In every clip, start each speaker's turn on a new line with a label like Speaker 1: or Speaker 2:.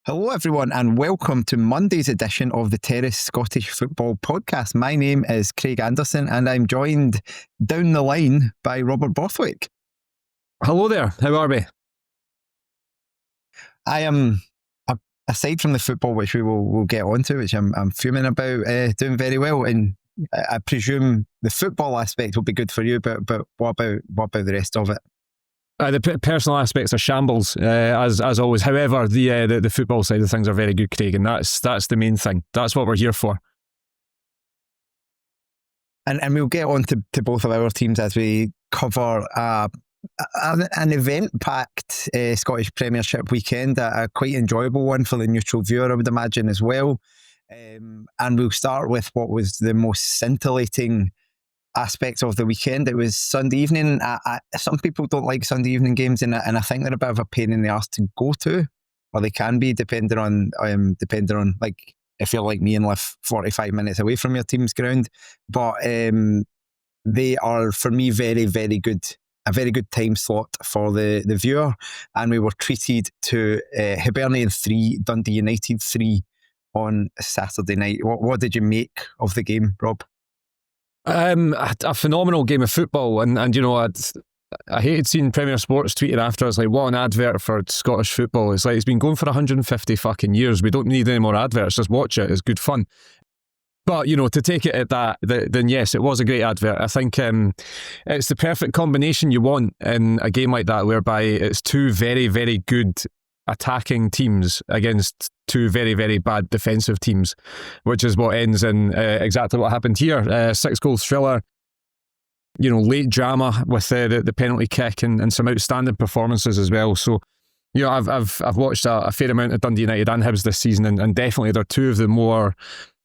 Speaker 1: Hello everyone and welcome to Monday's edition of the Terrace Scottish Football Podcast. My name is Craig Anderson and I'm joined down the line by Robert Borthwick.
Speaker 2: Hello there, how are we?
Speaker 1: I am, aside from the football, which we'll get onto, which I'm fuming about, doing very well, and I presume the football aspect will be good for you, but what about the rest of it?
Speaker 2: The personal aspects are shambles, as always. However, the football side of things are very good, Craig, and that's the main thing. That's what we're here for.
Speaker 1: And we'll get on to both of our teams as we cover an event-packed Scottish Premiership weekend, a quite enjoyable one for the neutral viewer, I would imagine, as well. And we'll start with what was the most scintillating aspects of the weekend. It was Sunday evening. Some people don't like Sunday evening games, and I think they're a bit of a pain in the arse to go to, or they can be, depending on like if you're like me and live 45 minutes away from your team's ground. But they are, for me, very, very good. A very good time slot for the viewer, and we were treated to Hibernian 3, Dundee United 3 on Saturday night. What did you make of the game, Rob?
Speaker 2: A phenomenal game of football, and you know, I hated seeing Premier Sports tweeted after. It's like, what an advert for Scottish football. It's like, it's been going for 150 fucking years. We don't need any more adverts. Just watch it. It's good fun. But, you know, to take it at that, then yes, it was a great advert. I think it's the perfect combination you want in a game like that, whereby it's two very, very good attacking teams against two very, very bad defensive teams, which is what ends in exactly what happened here. 6-goal thriller, you know, late drama with the penalty kick and some outstanding performances as well. So, you know, I've watched a fair amount of Dundee United and Hibs this season, and definitely they're two of the more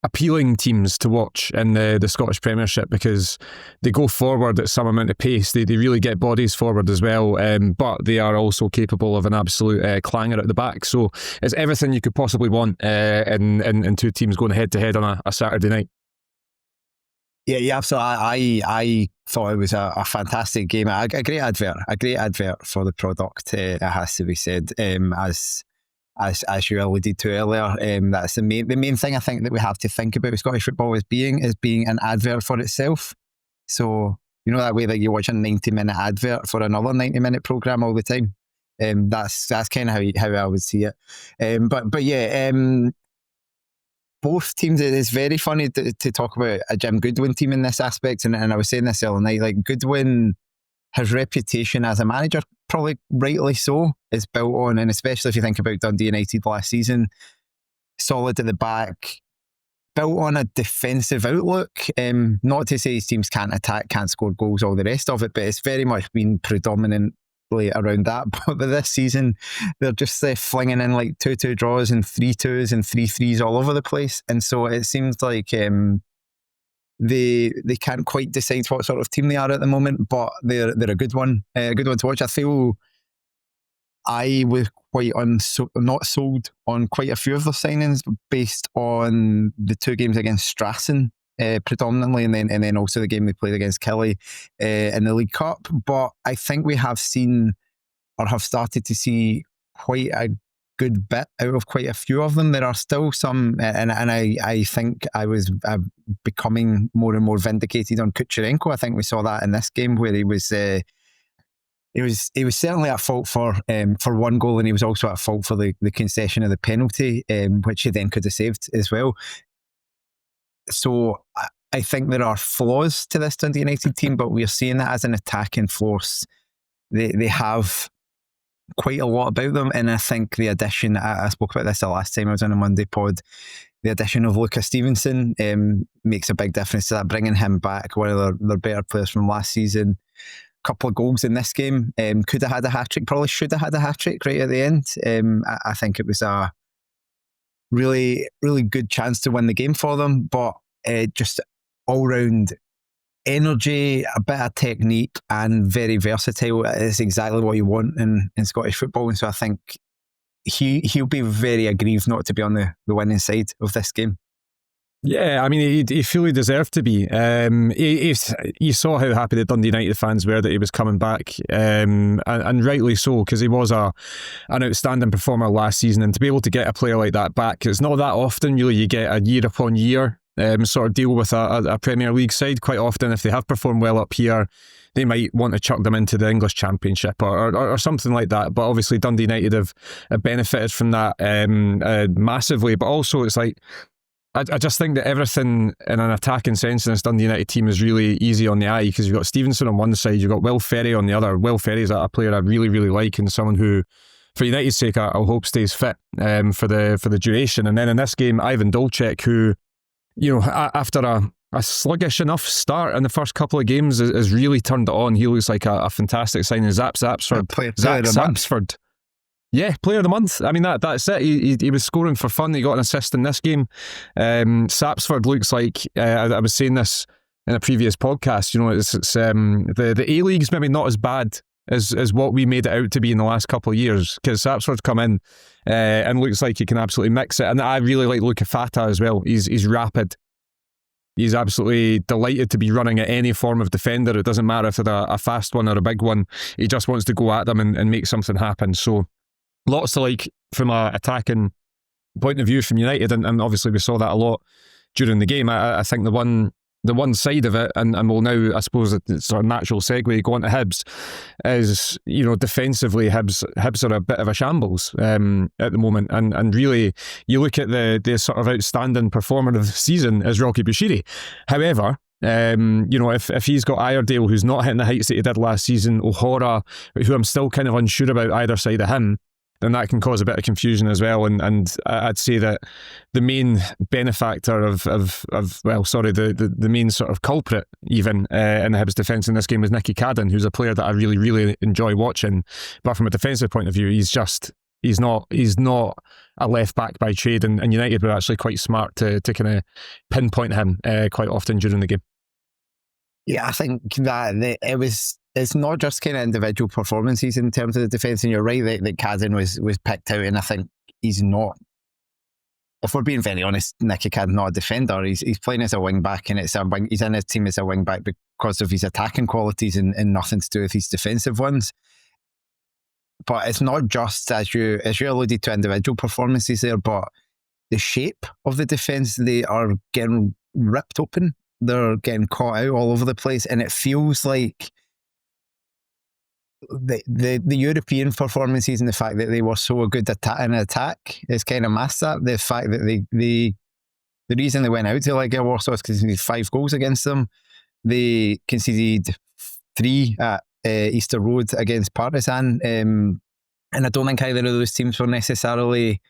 Speaker 2: appealing teams to watch in the Scottish Premiership, because they go forward at some amount of pace. They really get bodies forward as well, but they are also capable of an absolute clanger at the back. So it's everything you could possibly want in two teams going head to head on a Saturday night.
Speaker 1: Yeah, absolutely. I thought it was a fantastic game, a great advert for the product. It has to be said, as you alluded to earlier. That's the main thing I think that we have to think about with Scottish football is being an advert for itself. So, you know, that way that you watch a 90-minute advert for another 90-minute programme all the time. That's kind of how I would see it. But yeah, both teams, it is very funny to talk about a Jim Goodwin team in this aspect. And I was saying this the other night, like Goodwin, his reputation as a manager, probably rightly so, is built on, and especially if you think about Dundee United last season, solid at the back, built on a defensive outlook. Not to say his teams can't attack, can't score goals, all the rest of it, but it's very much been predominantly around that. But this season, they're just flinging in like 2-2 draws and 3-2s and 3-3s all over the place. And so it seems like they can't quite decide what sort of team they are at the moment, but they're a good one to watch. I feel I was quite not sold on quite a few of the signings based on the two games against Strassen predominantly, and then also the game they played against Killie in the League Cup. But I think we have seen, or have started to see, quite a good bit out of quite a few of them. There are still some, and I think I was becoming more and more vindicated on Kucherenko. I think we saw that in this game where he was certainly at fault for one goal, and he was also at fault for the concession of the penalty, which he then could have saved as well. So I think there are flaws to this Dundee United team, but we're seeing that as an attacking force. They have quite a lot about them, and I think the addition, I spoke about this the last time I was on a Monday pod, the addition of Lucas Stevenson makes a big difference to that, bringing him back, one of their better players from last season. Couple of goals in this game, could have had a hat-trick, probably should have had a hat-trick right at the end. I think it was a really, really good chance to win the game for them, but just all-round energy, a bit of technique, and very versatile is exactly what you want in Scottish football. And so I think he'll be very aggrieved not to be on the winning side of this game.
Speaker 2: Yeah, I mean, he fully deserved to be. You saw how happy the Dundee United fans were that he was coming back, and rightly so, because he was an outstanding performer last season, and to be able to get a player like that back, it's not that often really you get a year upon year sort of deal with a Premier League side. Quite often, if they have performed well up here, they might want to chuck them into the English Championship or something like that. But obviously Dundee United have benefited from that massively. But also it's like, I just think that everything in an attacking sense in this Dundee United team is really easy on the eye, because you've got Stevenson on one side, you've got Will Ferry on the other. Will Ferry's a player I really, really like, and someone who, for United's sake, I'll hope stays fit for the duration. And then in this game, Ivan Dolček, who, you know, after a sluggish enough start in the first couple of games, has really turned it on. He looks like a fantastic signing. Zach Sapsford. Yeah, player of the month. I mean, that's it. He was scoring for fun. He got an assist in this game. Sapsford looks like, I was saying this in a previous podcast, you know, it's the A-League's maybe not as bad as what we made it out to be in the last couple of years, because Sapsford's come in and looks like he can absolutely mix it. And I really like Luka Fata as well. He's rapid. He's absolutely delighted to be running at any form of defender. It doesn't matter if they're a fast one or a big one. He just wants to go at them and make something happen. So lots to like from an attacking point of view from United, and obviously we saw that a lot during the game. I think the one side of it, and we'll now, I suppose it's a natural segue going to Hibs, is, you know, defensively Hibs are a bit of a shambles at the moment, and really you look at the sort of outstanding performer of the season is Rocky Bushiri. However, you know, if he's got Iredale, who's not hitting the heights that he did last season, O'Hara, who I'm still kind of unsure about either side of him, then that can cause a bit of confusion as well. And I'd say that the main benefactor the main sort of culprit even in the Hibs defence in this game was Nicky Cadden, who's a player that I really, really enjoy watching. But from a defensive point of view, he's not a left back by trade, and United were actually quite smart to kind of pinpoint him quite often during the game.
Speaker 1: Yeah, I think that it's not just kind of individual performances in terms of the defence, and you're right that Cadden was picked out, and I think he's not, if we're being very honest, Nicky Cadden's not a defender. He's playing as a wing back, and he's in his team as a wing back because of his attacking qualities and nothing to do with his defensive ones. But it's not just, as you alluded to, individual performances there, but the shape of the defence. They are getting ripped open. They're getting caught out all over the place, and it feels like the European performances and the fact that they were so good in attack is kind of masked that. The fact that the reason they went out to Liga Warsaw is because they conceded 5 goals against them. They conceded 3 at Easter Road against Partizan, and I don't think either of those teams were necessarily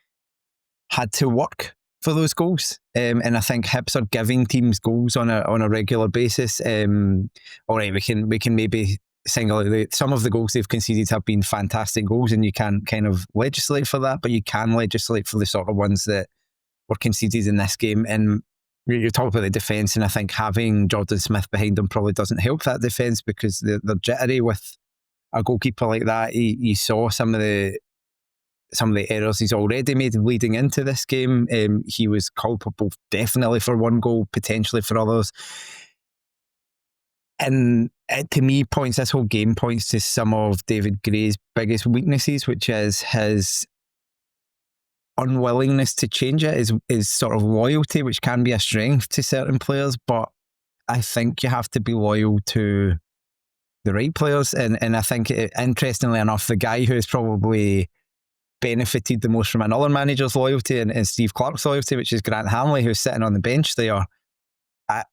Speaker 1: had to work for those goals. And I think Hibs are giving teams goals on a regular basis. All right, we can maybe single out some of the goals they've conceded have been fantastic goals, and you can't kind of legislate for that, but you can legislate for the sort of ones that were conceded in this game. And you talk about the defence, and I think having Jordan Smith behind them probably doesn't help that defence, because they're jittery with a goalkeeper like that. You saw some of the errors he's already made leading into this game. He was culpable definitely for one goal, potentially for others. And to me, this whole game points to some of David Gray's biggest weaknesses, which is his unwillingness to change it, is sort of loyalty, which can be a strength to certain players, but I think you have to be loyal to the right players. And I think, interestingly enough, the guy who has probably benefited the most from another manager's loyalty and Steve Clarke's loyalty, which is Grant Hanley, who's sitting on the bench there.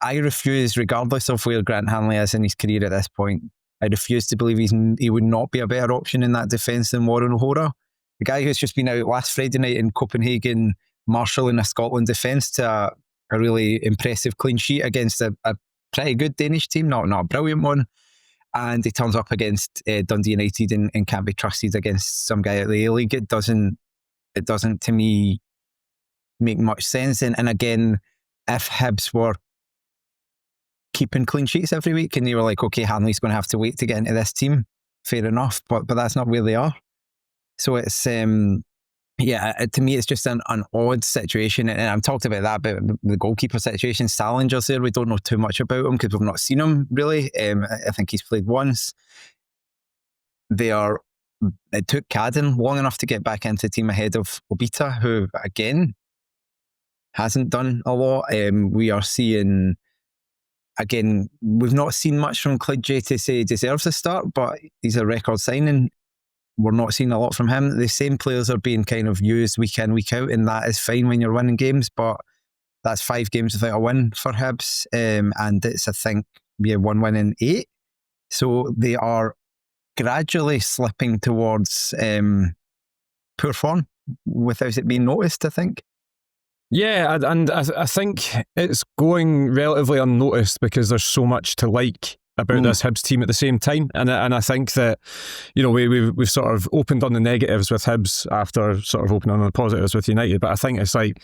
Speaker 1: I refuse, regardless of where Grant Hanley is in his career at this point, I refuse to believe he would not be a better option in that defence than Warren O'Hara. The guy who's just been out last Friday night in Copenhagen, marshalling a Scotland defence to a really impressive clean sheet against a pretty good Danish team, not a brilliant one. And he turns up against Dundee United and can't be trusted against some guy at the A-League. It doesn't, to me, make much sense. And again, if Hibs were keeping clean sheets every week and they were like, okay, Hanley's going to have to wait to get into this team, fair enough, but that's not where they are. So it's Yeah, to me, it's just an odd situation. And I've talked about that, about the goalkeeper situation. Salinger's there. We don't know too much about him because we've not seen him, really. I think he's played once. It took Cadden long enough to get back into the team ahead of Obita, who, again, hasn't done a lot. We are seeing, again, we've not seen much from Klidgey to say he deserves a start, but he's a record signing. We're not seeing a lot from him. The same players are being kind of used week in, week out, and that is fine when you're winning games, but that's 5 games without a win for Hibs, and it's, I think, 1 win in 8. So they are gradually slipping towards poor form without it being noticed, I think.
Speaker 2: Yeah, and I think it's going relatively unnoticed because there's so much to like about this Hibs team at the same time, and I think that, you know, we've sort of opened on the negatives with Hibs after sort of opening on the positives with United, but I think it's like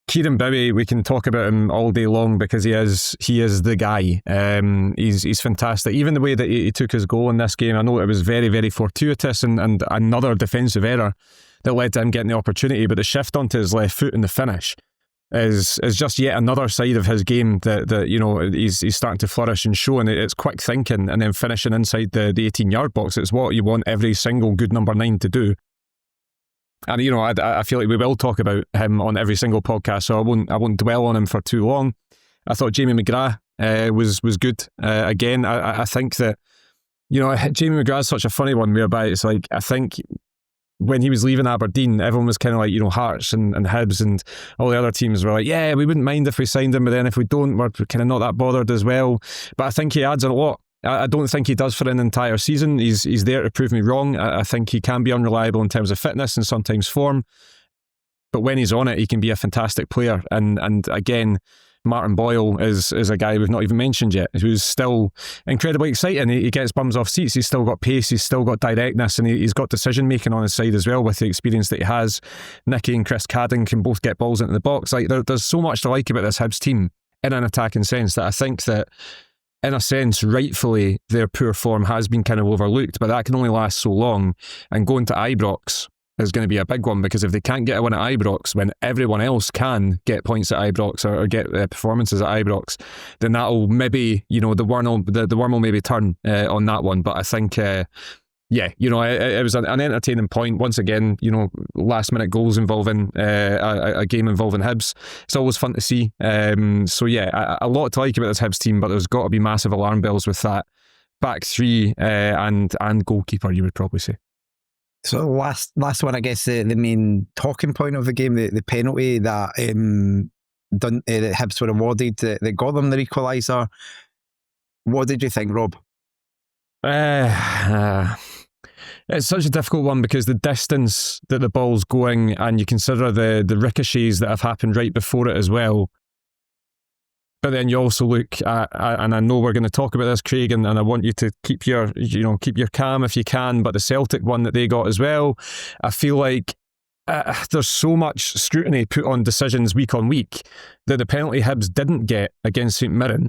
Speaker 2: Kieran Bowie, we can talk about him all day long because he is the guy. He's fantastic. Even the way that he took his goal in this game, I know it was very, very fortuitous and another defensive error that led to him getting the opportunity, but the shift onto his left foot in the finish is just yet another side of his game that you know, he's starting to flourish and show, and it's quick thinking and then finishing inside the 18-yard box. It's what you want every single good number 9 to do. And, you know, I feel like we will talk about him on every single podcast, so I won't dwell on him for too long. I thought Jamie McGrath was good. Again, I think that, you know, Jamie McGrath is such a funny one whereby it's like, I think when he was leaving Aberdeen, everyone was kind of like, you know, Hearts and Hibs and all the other teams were like, yeah, we wouldn't mind if we signed him, but then if we don't, we're kind of not that bothered as well. But I think he adds a lot. I don't think he does for an entire season. He's there to prove me wrong. I think he can be unreliable in terms of fitness and sometimes form, but when he's on it, he can be a fantastic player. And again, Martin Boyle is a guy we've not even mentioned yet, who's still incredibly exciting. He gets bums off seats. He's still got pace. He's still got directness, and he's got decision making on his side as well with the experience that he has. Nicky and Chris Cadden can both get balls into the box. Like there's so much to like about this Hibs team in an attacking sense that I think that, in a sense, rightfully, their poor form has been kind of overlooked, but that can only last so long. And going to Ibrox is going to be a big one, because if they can't get a win at Ibrox when everyone else can get points at Ibrox or get performances at Ibrox, then that'll maybe, you know, the worm will maybe turn on that one. But I think, yeah, you know, it was an entertaining point. Once again, you know, last minute goals involving a game involving Hibs. It's always fun to see. So yeah, a lot to like about this Hibs team, but there's got to be massive alarm bells with that back three and goalkeeper, you would probably say.
Speaker 1: So last one, I guess the main talking point of the game, the penalty that that Hibs were awarded that got them the equaliser. What did you think, Rob?
Speaker 2: It's such a difficult one because the distance that the ball's going, and you consider the ricochets that have happened right before it as well. But then you also look at, and I know we're going to talk about this, Craig, and I want you to keep your calm if you can, but the Celtic one that they got as well, I feel like there's so much scrutiny put on decisions week on week that the penalty Hibs didn't get against St Mirren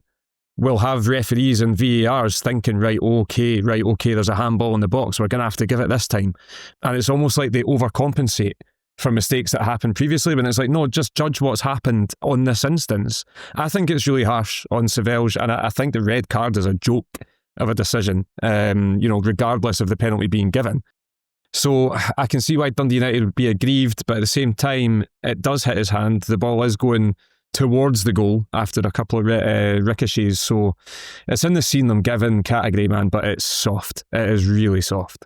Speaker 2: will have referees and VARs thinking, right, okay, there's a handball in the box, we're going to have to give it this time. And it's almost like they overcompensate for mistakes that happened previously, when it's like, no, just judge what's happened on this instance. I think it's really harsh on Savelge, and I think the red card is a joke of a decision, you know, regardless of the penalty being given. So I can see why Dundee United would be aggrieved, but at the same time, it does hit his hand. The ball is going towards the goal after a couple of ricochets, so it's in the scene I'm giving category, man, but it's soft. It is really soft.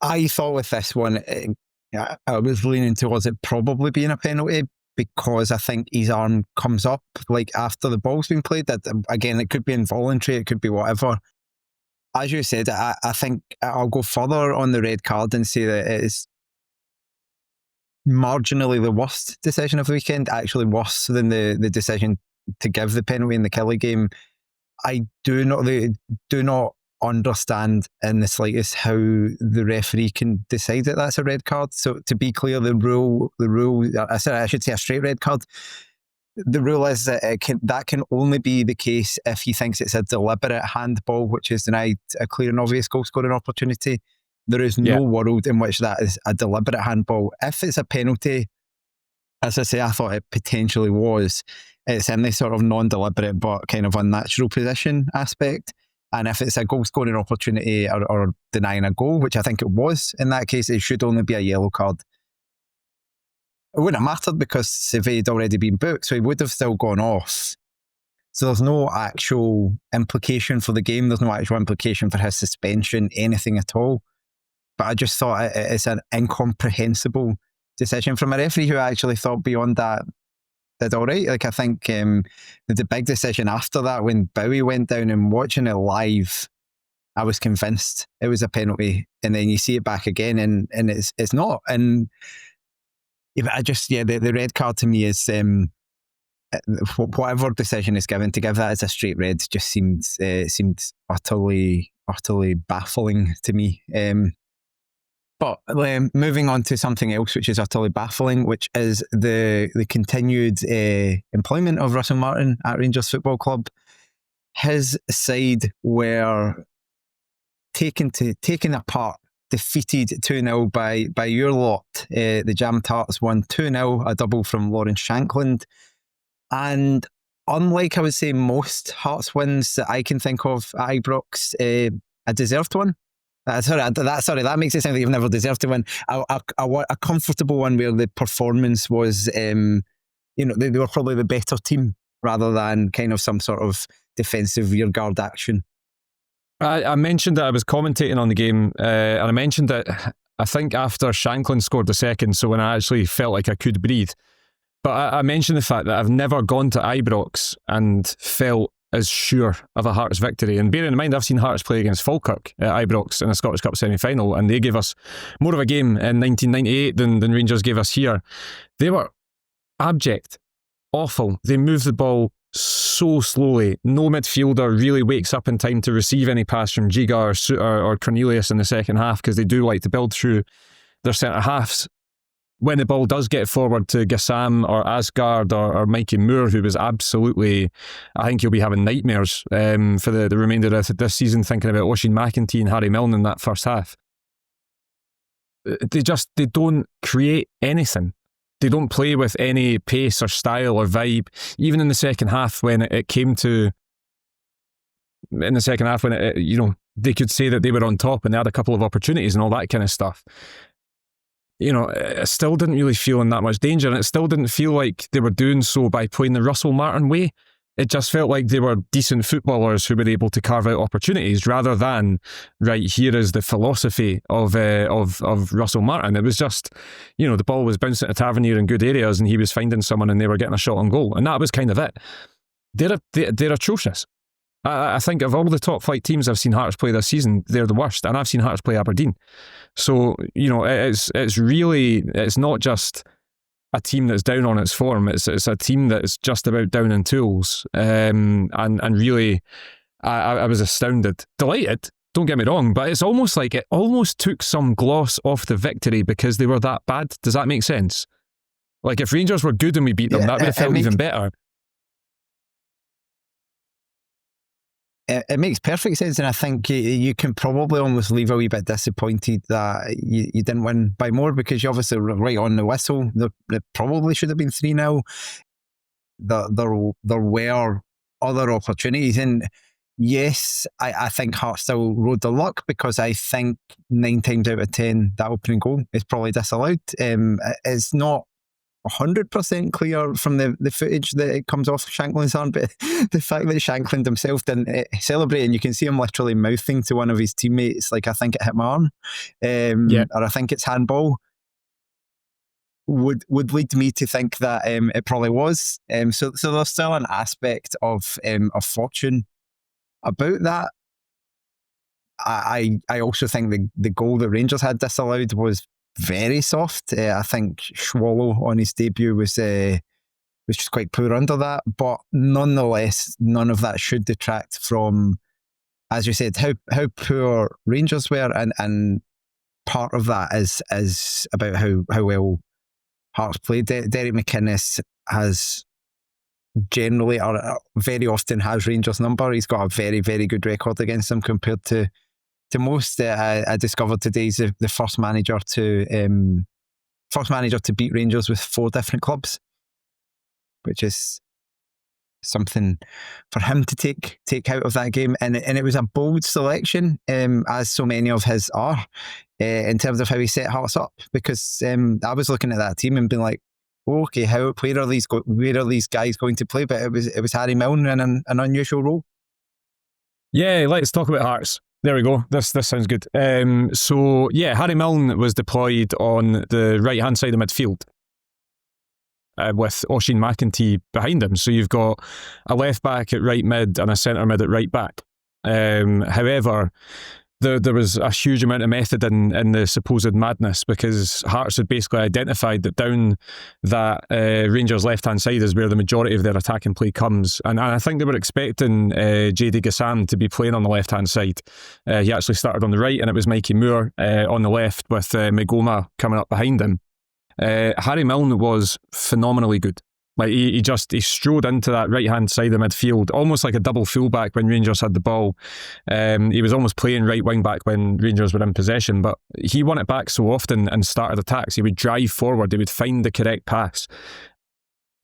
Speaker 1: I thought with this one, I was leaning towards it probably being a penalty, because I think his arm comes up like after the ball's been played. That, again, it could be involuntary, it could be whatever. As you said, I think I'll go further on the red card and say that it is marginally the worst decision of the weekend, actually worse than the decision to give the penalty in the Kelly game. I do not understand in the slightest how the referee can decide that that's a red card. So to be clear, the rule, I should say a straight red card. The rule is that that can only be the case if he thinks it's a deliberate handball, which is denied a clear and obvious goal scoring opportunity. There is no world in which that is a deliberate handball. If it's a penalty, as I say, I thought it potentially was. It's in this sort of non-deliberate but kind of unnatural position aspect. And if it's a goal-scoring opportunity or denying a goal, which I think it was in that case, it should only be a yellow card. It wouldn't have mattered because Seve had already been booked, so he would have still gone off. So there's no actual implication for the game. There's no actual implication for his suspension, anything at all. But I just thought it's an incomprehensible decision from a referee who actually thought beyond that did all right. Like, I think the big decision after that, when Bowie went down, and watching it live, I was convinced it was a penalty. And then you see it back again and it's not. And the red card to me is whatever decision is given, to give that as a straight red just seemed utterly baffling to me. But moving on to something else which is utterly baffling, which is the continued employment of Russell Martin at Rangers Football Club. His side were taken apart, defeated 2-0 by your lot. The Jam Tarts won 2-0, a double from Lawrence Shankland. And unlike, I would say, most Hearts wins that I can think of at Ibrox, a deserved one. That makes it sound like you've never deserved to win. A comfortable one where the performance was, they were probably the better team rather than kind of some sort of defensive rearguard action.
Speaker 2: I mentioned that I was commentating on the game, and I mentioned that I think after Shankland scored the second, so when I actually felt like I could breathe. But I mentioned the fact that I've never gone to Ibrox and felt as sure of a Hearts victory. And bearing in mind, I've seen Hearts play against Falkirk at Ibrox in a Scottish Cup semi-final, and they gave us more of a game in 1998 than Rangers gave us here. They were abject, awful. They moved the ball so slowly. No midfielder really wakes up in time to receive any pass from Giga or Suter or Cornelius in the second half, because they do like to build through their centre halves. When the ball does get forward to Gassam or Asgard or Mikey Moore, who was absolutely, I think he'll be having nightmares for the remainder of this season, thinking about Oisin McEntee and Harry Milne in that first half. They don't create anything. They don't play with any pace or style or vibe. Even in the second half, when it came to, they could say that they were on top and they had a couple of opportunities and all that kind of stuff. It still didn't really feel in that much danger, and it still didn't feel like they were doing so by playing the Russell Martin way. It just felt like they were decent footballers who were able to carve out opportunities, rather than, right, here is the philosophy of Russell Martin. It was just, the ball was bouncing at Tavernier in good areas and he was finding someone and they were getting a shot on goal. And that was kind of it. They're atrocious. I think of all the top flight teams I've seen Hearts play this season, they're the worst. And I've seen Hearts play Aberdeen. So, it's not just a team that's down on its form. It's a team that's just about down in tools. And really, I was astounded. Delighted, don't get me wrong, but it's almost like it almost took some gloss off the victory because they were that bad. Does that make sense? Like, if Rangers were good and we beat them, that would have felt even better.
Speaker 1: It makes perfect sense, and I think you can probably almost leave a wee bit disappointed that you didn't win by more, because you obviously were right on the whistle. There probably should have been 3-0. There were other opportunities, and yes, I think Hearts still rode the luck, because I think 9 times out of 10 that opening goal is probably disallowed. It's not 100% clear from the footage that it comes off Shankland's arm, but the fact that Shankland himself didn't celebrate, and you can see him literally mouthing to one of his teammates, like, I think it hit my arm, or I think it's handball, would lead me to think that it probably was. So there's still an aspect of fortune about that. I also think the goal that Rangers had disallowed was very soft. I think Schwallow on his debut was just quite poor under that, but nonetheless, none of that should detract from, as you said, how poor Rangers were, and part of that is about how well Hearts played. Derek McInnes has generally, or very often, has Rangers' number. He's got a very, very good record against them compared to to most. I discovered today he's the first manager to beat Rangers with 4 different clubs, which is something for him to take out of that game. And it was a bold selection, as so many of his are, in terms of how he set Hearts up. Because I was looking at that team and being like, okay, where are these guys going to play? But it was Harry Milne in an unusual role.
Speaker 2: Yeah, let's talk about Hearts. There we go. This sounds good. So yeah, Harry Milne was deployed on the right hand side of midfield, with Oisin McEntee behind him. So you've got a left back at right mid and a centre mid at right back. However, there was a huge amount of method in the supposed madness, because Hearts had basically identified that down that Rangers left-hand side is where the majority of their attacking play comes. And I think they were expecting JD Gassam to be playing on the left-hand side. He actually started on the right, and it was Mikey Moore on the left with Migoma coming up behind him. Harry Milne was phenomenally good. Like he strode into that right-hand side of midfield, almost like a double fullback when Rangers had the ball. He was almost playing right wing back when Rangers were in possession, but he won it back so often and started attacks. He would drive forward, he would find the correct pass.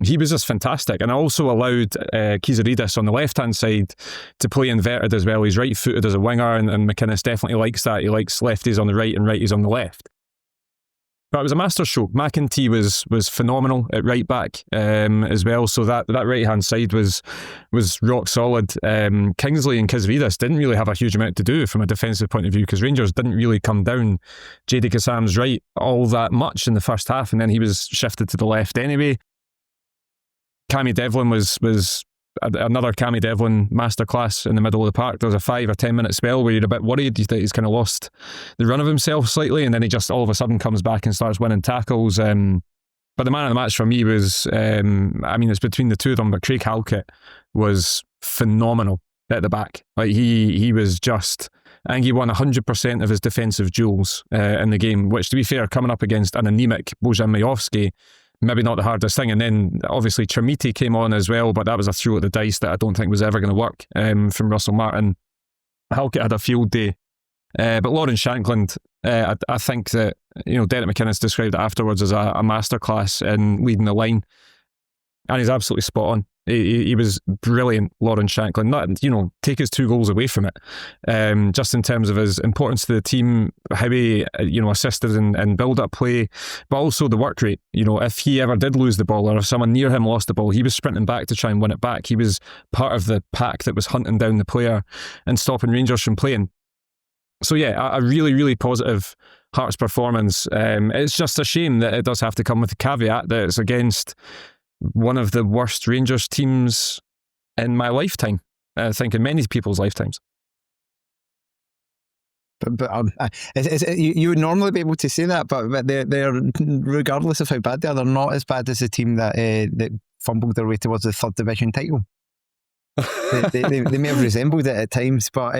Speaker 2: He was just fantastic, and also allowed Kizaridis on the left-hand side to play inverted as well. He's right-footed as a winger, and McInnes definitely likes that. He likes lefties on the right and righties on the left. But it was a masterstroke. McEntee was phenomenal at right back as well. So that right hand side was rock solid. Kingsley and Kizaridis didn't really have a huge amount to do from a defensive point of view, because Rangers didn't really come down JD Kassam's right all that much in the first half, and then he was shifted to the left anyway. Cammy Devlin was another Cammy Devlin masterclass in the middle of the park. There was a 5 or 10 minute spell where you're a bit worried that he's kind of lost the run of himself slightly, and then he just all of a sudden comes back and starts winning tackles. But the man of the match for me was, it's between the two of them, but Craig Halkett was phenomenal at the back. Like he was just, I think he won 100% of his defensive duels in the game, which, to be fair, coming up against an anemic Bojan Majowski, maybe not the hardest thing. And then obviously Trimiti came on as well, but that was a throw at the dice that I don't think was ever going to work from Russell Martin. Halkett had a field day. But Lauren Shankland, I think that, Derek McInnes described it afterwards as a masterclass in leading the line. And he's absolutely spot on. He was brilliant, Lauren Shankland. Not, take his 2 goals away from it. Just in terms of his importance to the team, how he, assisted in build-up play, but also the work rate. If he ever did lose the ball, or if someone near him lost the ball, he was sprinting back to try and win it back. He was part of the pack that was hunting down the player and stopping Rangers from playing. So yeah, a really, really positive Hearts performance. It's just a shame that it does have to come with the caveat that it's against one of the worst Rangers teams in my lifetime. I think in many people's lifetimes.
Speaker 1: But you would normally be able to say that, but they're regardless of how bad they are, they're not as bad as the team that fumbled their way towards the 3rd division title. they may have resembled it at times, but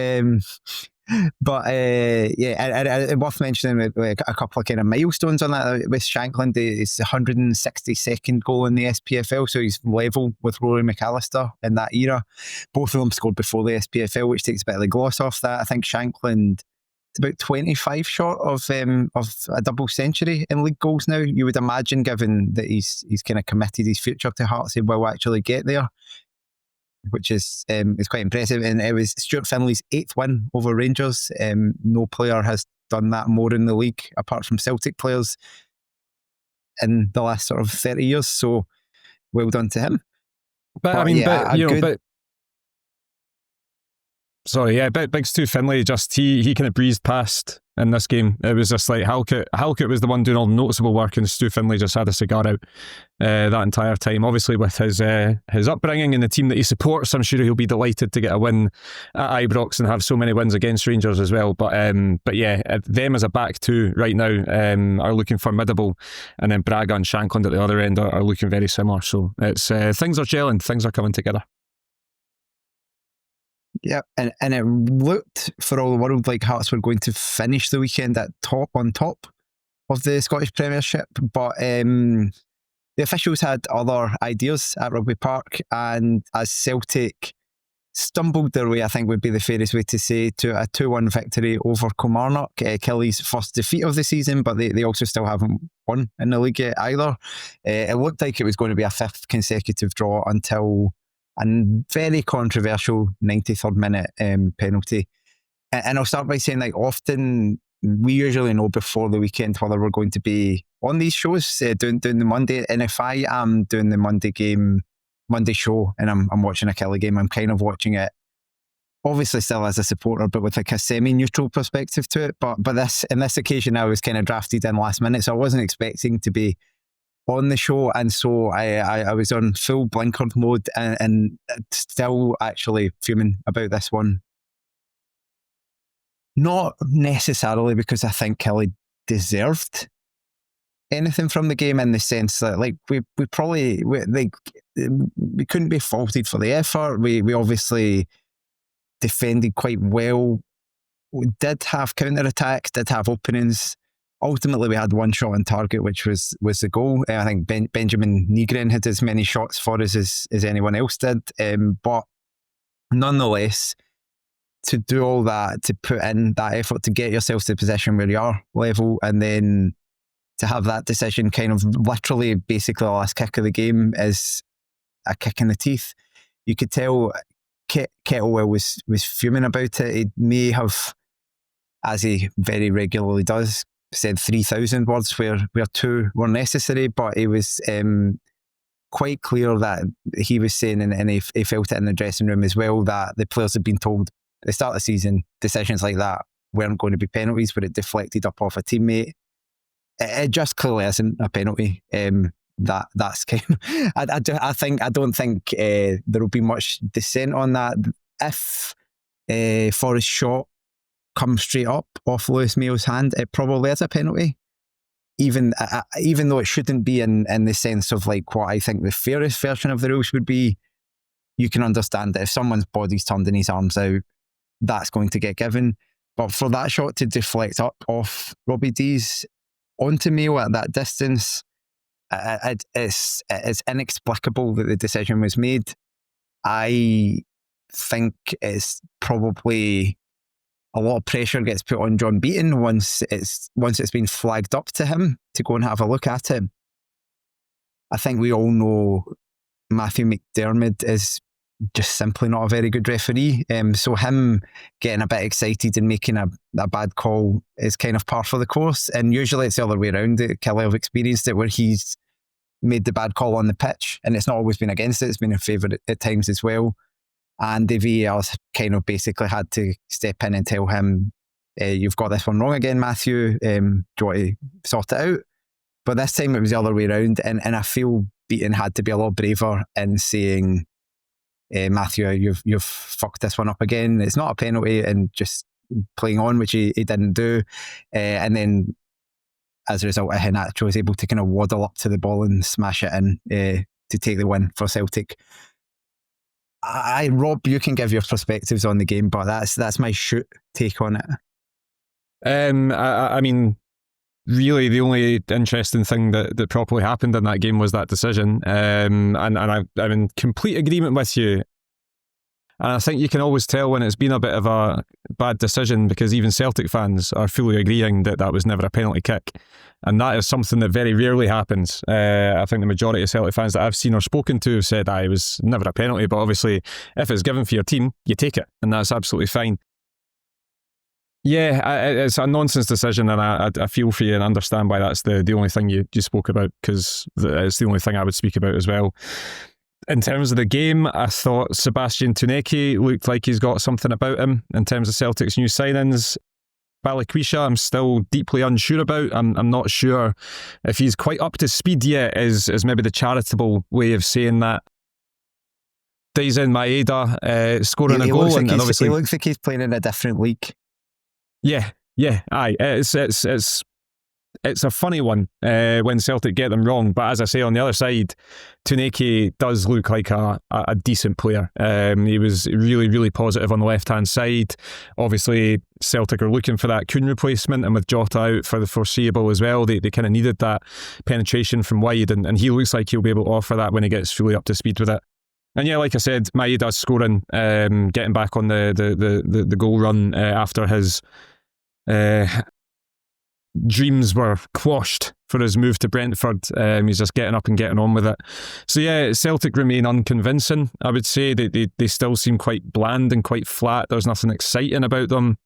Speaker 1: worth mentioning a couple of kind of milestones on that with Shankland. It's the 162nd goal in the SPFL, so he's level with Rory McAllister in that era. Both of them scored before the SPFL, which takes a bit of the gloss off that. I think Shankland is about 25 short of a double century in league goals now. You would imagine, given that he's kind of committed his future to Hearts, he will actually get there, which is quite impressive. And it was Stuart Finley's 8th win over Rangers. No player has done that more in the league, apart from Celtic players, in the last sort of 30 years. So well done to him.
Speaker 2: Big Stu Finley, he kind of breezed past in this game. It was just like Halkett was the one doing all the noticeable work, and Stu Finley just had a cigar out that entire time. Obviously, with his upbringing and the team that he supports, I'm sure he'll be delighted to get a win at Ibrox and have so many wins against Rangers as well. But yeah, them as a back two right now are looking formidable, and then Braga and Shankland at the other end are looking very similar. So it's things are gelling, things are coming together.
Speaker 1: Yeah, and it looked for all the world like Hearts were going to finish the weekend on top of the Scottish Premiership, but the officials had other ideas at Rugby Park, and as Celtic stumbled their way, I think would be the fairest way to say, to a 2-1 victory over Kilmarnock. Killy's first defeat of the season, but they also still haven't won in the league yet either. It looked like it was going to be a 5th consecutive draw until a very controversial 93rd minute penalty. And I'll start by saying, like, often we usually know before the weekend whether we're going to be on these shows doing the Monday. And if I am doing the Monday show and I'm watching a Killie game, I'm kind of watching it obviously still as a supporter, but with like a semi-neutral perspective to it. But in this occasion, I was kind of drafted in last minute, so I wasn't expecting to be on the show, and so I was on full blinkered mode and still actually fuming about this one. Not necessarily because I think Killie deserved anything from the game, in the sense that, like, we couldn't be faulted for the effort. We obviously defended quite well. We did have counter-attacks, did have openings. Ultimately, we had one shot on target, which was the goal. I think Benjamin Nygren had as many shots for us as anyone else did. But nonetheless, to do all that, to put in that effort to get yourself to the position where you are level, and then to have that decision kind of literally basically the last kick of the game is a kick in the teeth. You could tell Kettlewell was fuming about it. He may have, as he very regularly does, said 3,000 words where 2 were necessary, but it was quite clear that he was saying, and he felt it in the dressing room as well, that the players had been told at the start of the season decisions like that weren't going to be penalties, where it deflected up off a teammate. It just clearly isn't a penalty. That's kind of, I don't think there will be much dissent on that. If Forrest's shot comes straight up off Lewis Mayo's hand, it probably is a penalty. Even though it shouldn't be in the sense of like what I think the fairest version of the rules would be, you can understand that if someone's body's turned and his arm's out, that's going to get given. But for that shot to deflect up off Robbie Dees onto Mayo at that distance, it's inexplicable that the decision was made. I think it's probably a lot of pressure gets put on John Beaton once it's been flagged up to him to go and have a look at it. I think we all know Matthew McDermott is just simply not a very good referee. So him getting a bit excited and making a bad call is kind of par for the course. And usually it's the other way around. Killie have experienced it where he's made the bad call on the pitch, and it's not always been against it. It's been in favour at times as well. And the VAR's kind of basically had to step in and tell him, you've got this one wrong again, Matthew. Do you want to sort it out? But this time it was the other way around. And I feel Beaton had to be a lot braver in saying, Matthew, you've fucked this one up again. It's not a penalty, and just playing on, which he didn't do. And then as a result, Iheanacho was able to kind of waddle up to the ball and smash it in to take the win for Celtic. Rob, you can give your perspectives on the game, but that's my shoot take on it.
Speaker 2: I mean, really, the only interesting thing that properly happened in that game was that decision. And I'm in complete agreement with you. And I think you can always tell when it's been a bit of a bad decision, because even Celtic fans are fully agreeing that was never a penalty kick. And that is something that very rarely happens. I think the majority of Celtic fans that I've seen or spoken to have said it was never a penalty, but obviously if it's given for your team, you take it, and that's absolutely fine. Yeah, it's a nonsense decision, and I feel for you and understand why that's the only thing you spoke about, because it's the only thing I would speak about as well. In terms of the game, I thought Sebastian Tuneki looked like he's got something about him in terms of Celtic's new signings. Balikwisha, I'm still deeply unsure about. I'm not sure if he's quite up to speed yet, is maybe the charitable way of saying that. Daisen Maeda scoring a goal, and obviously
Speaker 1: he looks like he's playing in a different league.
Speaker 2: Yeah, aye. It's a funny one when Celtic get them wrong, but as I say, on the other side, Tuneki does look like a decent player. He was really, really positive on the left-hand side. Obviously, Celtic are looking for that Kuhn replacement, and with Jota out for the foreseeable as well, they kind of needed that penetration from wide, and he looks like he'll be able to offer that when he gets fully up to speed with it. And yeah, like I said, Maeda's scoring, getting back on the goal run after his dreams were quashed for his move to Brentford. He's just getting up and getting on with it. So yeah, Celtic remain unconvincing. I would say they still seem quite bland and quite flat. There's nothing exciting about them.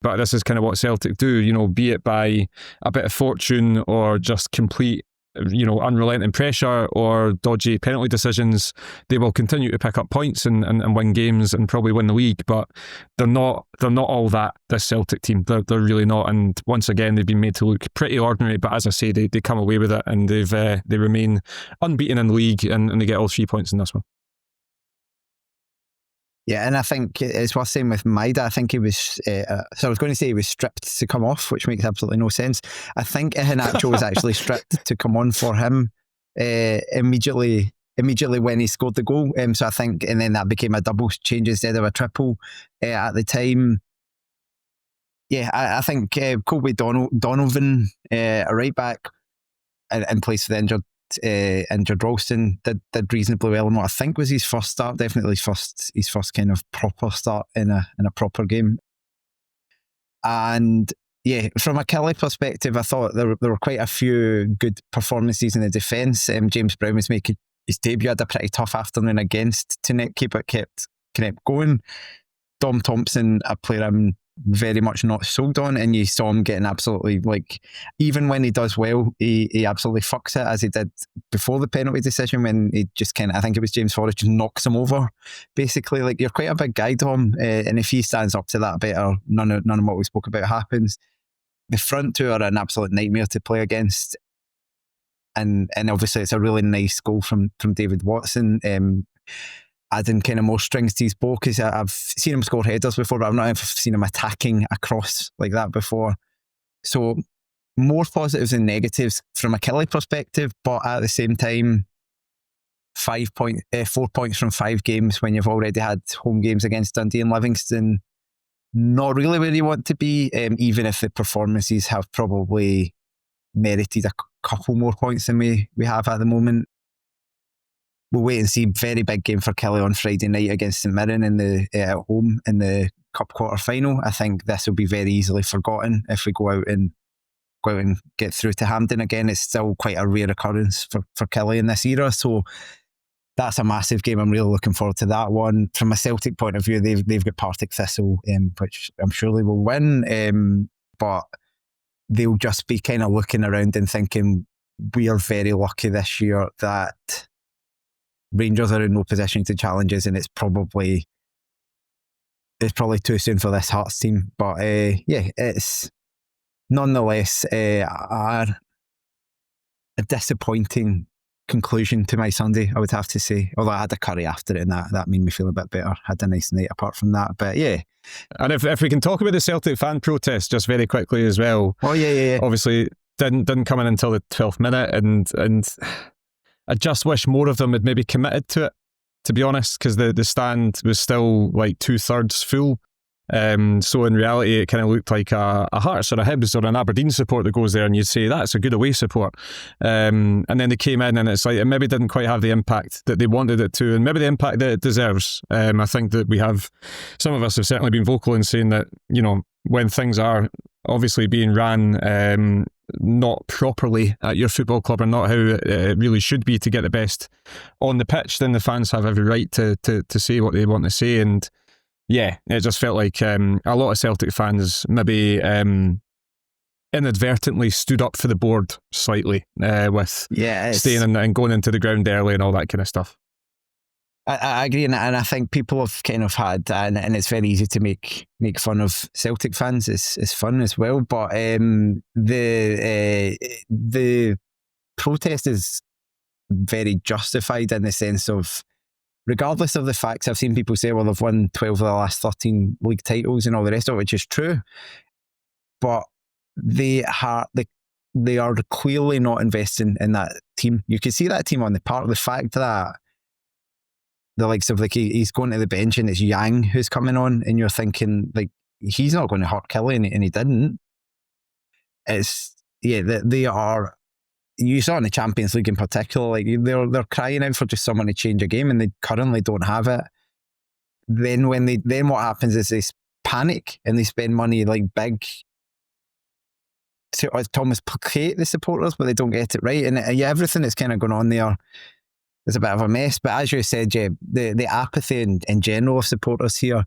Speaker 2: But this is kind of what Celtic do, be it by a bit of fortune or just complete, unrelenting pressure or dodgy penalty decisions. They will continue to pick up points and win games and probably win the league. But they're not all that, this Celtic team. They're really not. And once again, they've been made to look pretty ordinary. But as I say, they come away with it, and they remain unbeaten in the league, and they get all 3 points in this one.
Speaker 1: Yeah, and I think it's worth saying with Maeda, I think he was, so I was going to say he was stripped to come off, which makes absolutely no sense. I think Iheanacho was actually stripped to come on for him immediately when he scored the goal. So I think, and then that became a double change instead of a triple at the time. Yeah, I think Colby Donovan, a right back, in place for the injured Ralston, did reasonably well in what I think was his first start, definitely his first kind of proper start in a proper game. And yeah, from a Kelly perspective, I thought there were quite a few good performances in the defence. James Brown was making his debut, had a pretty tough afternoon against Tinecki, but kept going. Dom Thompson, a player I'm very much not sold on, and you saw him getting absolutely, even when he does well, he absolutely fucks it, as he did before the penalty decision, when he just I think it was James Forrest, just knocks him over, basically. You're quite a big guy, Dom, and if he stands up to that better, none of what we spoke about happens. The front two are an absolute nightmare to play against, and obviously it's a really nice goal from David Watson, adding kind of more strings to his bow, because I've seen him score headers before, but I've not ever seen him attacking across like that before. So more positives than negatives from a Kelly perspective, but at the same time, 4 points from 5 games when you've already had home games against Dundee and Livingston, not really where you want to be, even if the performances have probably merited a couple more points than we have at the moment. We'll wait and see. Very big game for Kelly on Friday night against St Mirren at home in the Cup quarter final. I think this will be very easily forgotten if we go out and get through to Hampden again. It's still quite a rare occurrence for Kelly in this era, so that's a massive game. I'm really looking forward to that one. From a Celtic point of view, they've got Partick Thistle, which I'm sure they will win, but they'll just be kind of looking around and thinking, we are very lucky this year that Rangers are in no position to challenge us, and it's probably too soon for this Hearts team. But it's nonetheless a disappointing conclusion to my Sunday, I would have to say. Although I had a curry after it, and that made me feel a bit better. Had a nice night apart from that. But yeah.
Speaker 2: And if we can talk about the Celtic fan protest just very quickly as well.
Speaker 1: Oh yeah.
Speaker 2: Obviously didn't come in until the 12th minute, and I just wish more of them had maybe committed to it, to be honest, because the stand was still 2/3 full. So in reality, it kind of looked like a Hearts or a Hibs or an Aberdeen support that goes there, and you'd say that's a good away support. And then they came in, and it's it maybe didn't quite have the impact that they wanted it to, and maybe the impact that it deserves. I think that some of us have certainly been vocal in saying that, when things are obviously being ran not properly at your football club, and not how it really should be to get the best on the pitch, then the fans have every right to say what they want to say. And yeah, it just felt like a lot of Celtic fans maybe inadvertently stood up for the board slightly with staying and going into the ground early and all that kind of stuff.
Speaker 1: I agree, and I think people have kind of had, and it's very easy to make fun of Celtic fans. It's fun as well, but the protest is very justified in the sense of, regardless of the facts, I've seen people say, well, they've won 12 of the last 13 league titles and all the rest of it, which is true, but they are clearly not investing in that team. You can see that team on the park. The fact that the likes of he's going to the bench and it's Yang who's coming on, and you're thinking he's not going to hurt Kelly, and he didn't. They are you saw in the Champions League in particular, like they're crying out for just someone to change a game, and they currently don't have it. Then what happens is they panic and they spend money like big to almost placate the supporters, but they don't get it right. And everything that's kind of going on there is a bit of a mess. But as you said, Jeb, the apathy in general of supporters here,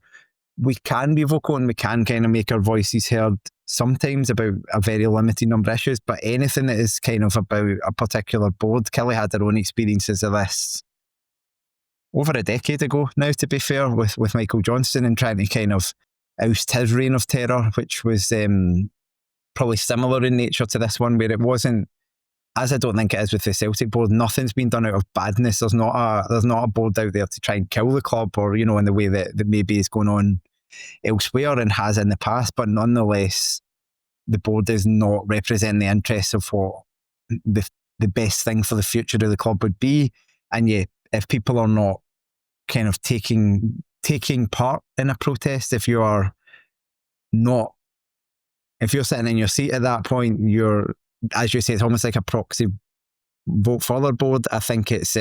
Speaker 1: we can be vocal and we can kind of make our voices heard sometimes about a very limited number of issues, but anything that is kind of about a particular board, Kelly had their own experiences of this over a decade ago now, to be fair, with Michael Johnston, and trying to kind of oust his reign of terror, which was probably similar in nature to this one, where it wasn't, as I don't think it is with the Celtic board, nothing's been done out of badness. There's not a board out there to try and kill the club, or, you know, in the way that maybe is going on elsewhere and has in the past, but nonetheless, the board does not represent the interests of what the best thing for the future of the club would be. And yeah, if people are not kind of taking part in a protest, if you're sitting in your seat at that point, you're, as you say, it's almost like a proxy vote for the board. I think it's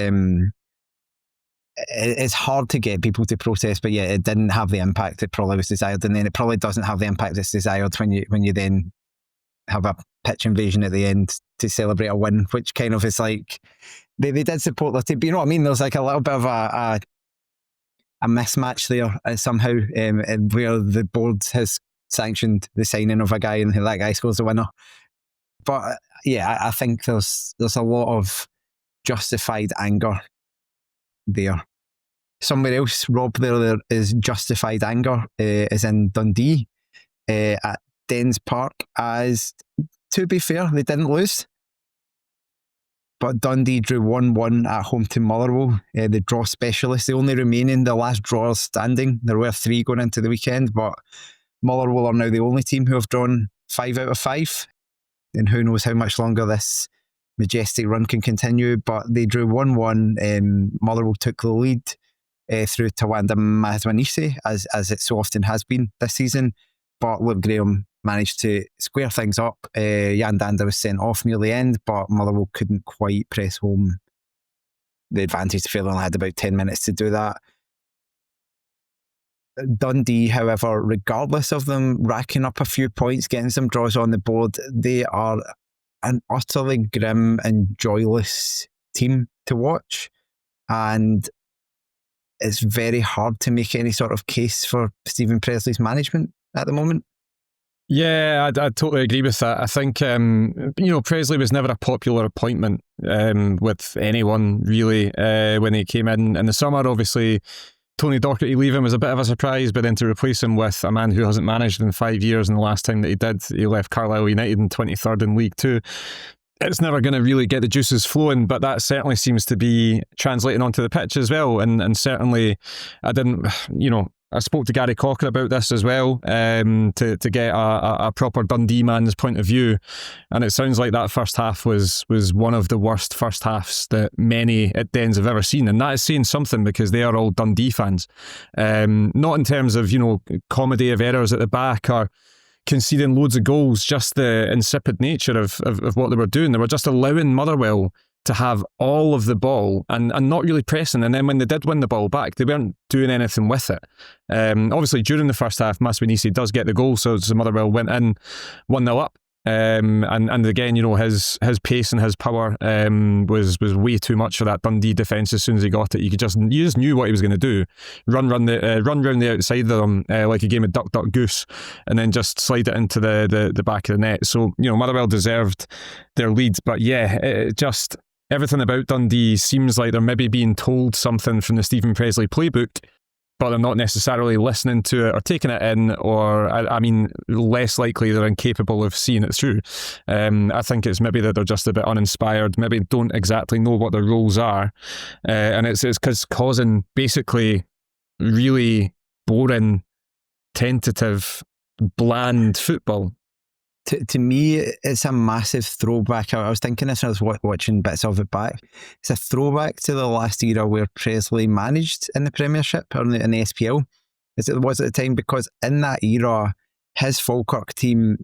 Speaker 1: hard to get people to protest, but yeah, it didn't have the impact it probably was desired, and then it probably doesn't have the impact that's desired when you then have a pitch invasion at the end to celebrate a win, which kind of is like they did support their team, but you know what I mean? There's like a little bit of a mismatch there somehow, where the board has sanctioned the signing of a guy and that guy scores the winner. But yeah, I think there's a lot of justified anger there. Somewhere else, Rob, there is justified anger is in Dundee at Dens Park, as, to be fair, they didn't lose, but Dundee drew 1-1 at home to Motherwell, the draw specialists, the only remaining, the last drawers standing. There were 3 going into the weekend, but Motherwell are now the only team who have drawn 5 out of 5, and who knows how much longer this majestic run can continue. But they drew 1-1. Motherwell took the lead through Tawanda Mazwanise, as it so often has been this season. But Luke Graham managed to square things up. Jan Danda was sent off near the end, but Motherwell couldn't quite press home the advantage. They only had about 10 minutes to do that. Dundee, however, regardless of them racking up a few points, getting some draws on the board, they are an utterly grim and joyless team to watch, and it's very hard to make any sort of case for Stephen Presley's management at the moment.
Speaker 2: Yeah, I totally agree with that. I think, Presley was never a popular appointment with anyone, really, when he came in the summer. Obviously, Tony Docherty leaving was a bit of a surprise, but then to replace him with a man who hasn't managed in 5 years, and the last time that he did, he left Carlisle United in 23rd in League Two. It's never going to really get the juices flowing, but that certainly seems to be translating onto the pitch as well. And certainly, I spoke to Gary Cocker about this as well, to get a proper Dundee man's point of view, and it sounds like that first half was one of the worst first halves that many at Dens have ever seen, and that is saying something, because they are all Dundee fans. Not in terms of comedy of errors at the back or conceding loads of goals, just the insipid nature of what they were doing. They were just allowing Motherwell to have all of the ball and not really pressing, and then when they did win the ball back, they weren't doing anything with it. Obviously during the first half, Maswanisi does get the goal, so Motherwell went in 1-0 up, and again, his pace and his power was way too much for that Dundee defence. As soon as he got it, you just knew what he was going to do: run round the outside of them like a game of duck duck goose, and then just slide it into the back of the net. So Motherwell deserved their lead, but yeah, it just, everything about Dundee seems like they're maybe being told something from the Stephen Presley playbook, but they're not necessarily listening to it or taking it in, or, less likely they're incapable of seeing it through. I think it's maybe that they're just a bit uninspired, maybe don't exactly know what their roles are, and it's causing basically really boring, tentative, bland football.
Speaker 1: To me, it's a massive throwback. I was thinking this when I was watching bits of it back. It's a throwback to the last era where Presley managed in the Premiership or in the SPL, as it was at the time, because in that era, his Falkirk team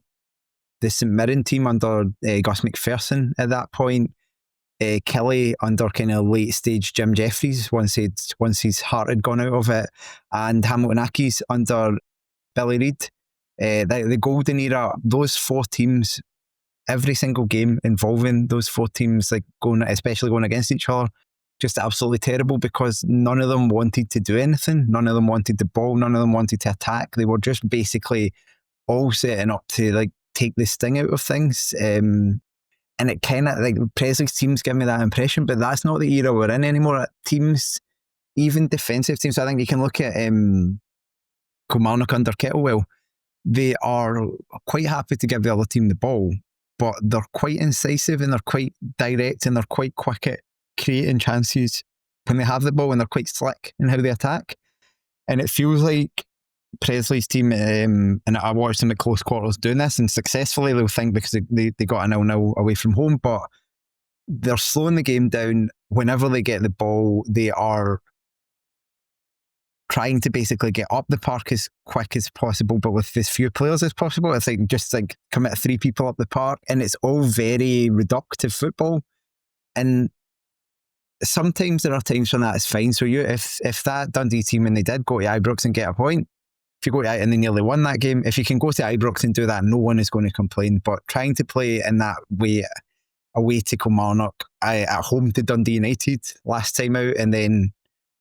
Speaker 1: the St Mirren team under Gus McPherson at that point. Kelly under kind of late stage Jim Jeffries once his heart had gone out of it, and Hamilton Accies under Billy Reid. The golden era, those four teams, every single game involving those four teams, like especially going against each other, just absolutely terrible because none of them wanted to do anything. None of them wanted the ball. None of them wanted to attack. They were just basically all setting up to like take the sting out of things. And it kind of, like, Presley's teams give me that impression, but that's not the era we're in anymore. Teams, even defensive teams, I think you can look at Kilmarnock under Kettlewell. They are quite happy to give the other team the ball, but they're quite incisive and they're quite direct and they're quite quick at creating chances when they have the ball, and they're quite slick in how they attack. And it feels like Presley's team, and I watched them at close quarters doing this, and successfully, they'll think because they got a 0-0 away from home, but they're slowing the game down. Whenever they get the ball, they are trying to basically get up the park as quick as possible, but with as few players as possible. It's like just like commit 3 people up the park, and it's all very reductive football. And sometimes there are times when that is fine. So if that Dundee team, and they did go to Ibrox and get a point, if you go to and they nearly won that game, if you can go to Ibrox and do that, no one is going to complain. But trying to play in that way, away to Kilmarnock, at home to Dundee United last time out, and then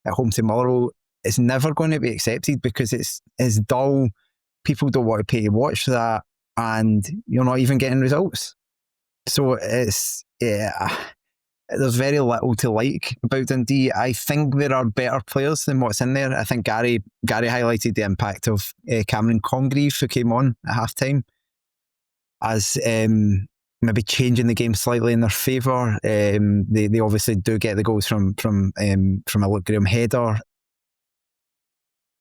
Speaker 1: at home to Motherwell, it's never going to be accepted because it's dull. People don't want to pay to watch that, and you're not even getting results. So there's very little to like about Dundee. I think there are better players than what's in there. I think Gary highlighted the impact of Cameron Congreve, who came on at half-time, as maybe changing the game slightly in their favour. They obviously do get the goals from a Luke Graham header.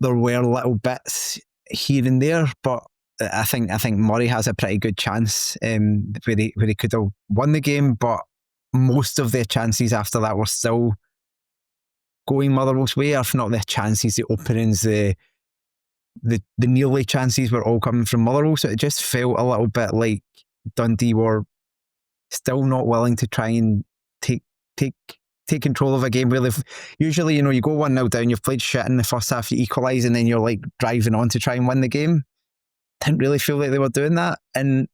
Speaker 1: There were little bits here and there, but I think Murray has a pretty good chance where he could have won the game, but most of their chances after that were still going Motherwell's way, or if not the chances, the openings, the nearly chances were all coming from Motherwell. So it just felt a little bit like Dundee were still not willing to try and take control of a game where they've usually, you go 1-0 down, you've played shit in the first half, you equalise, and then you're like driving on to try and win the game. Didn't really feel like they were doing that. And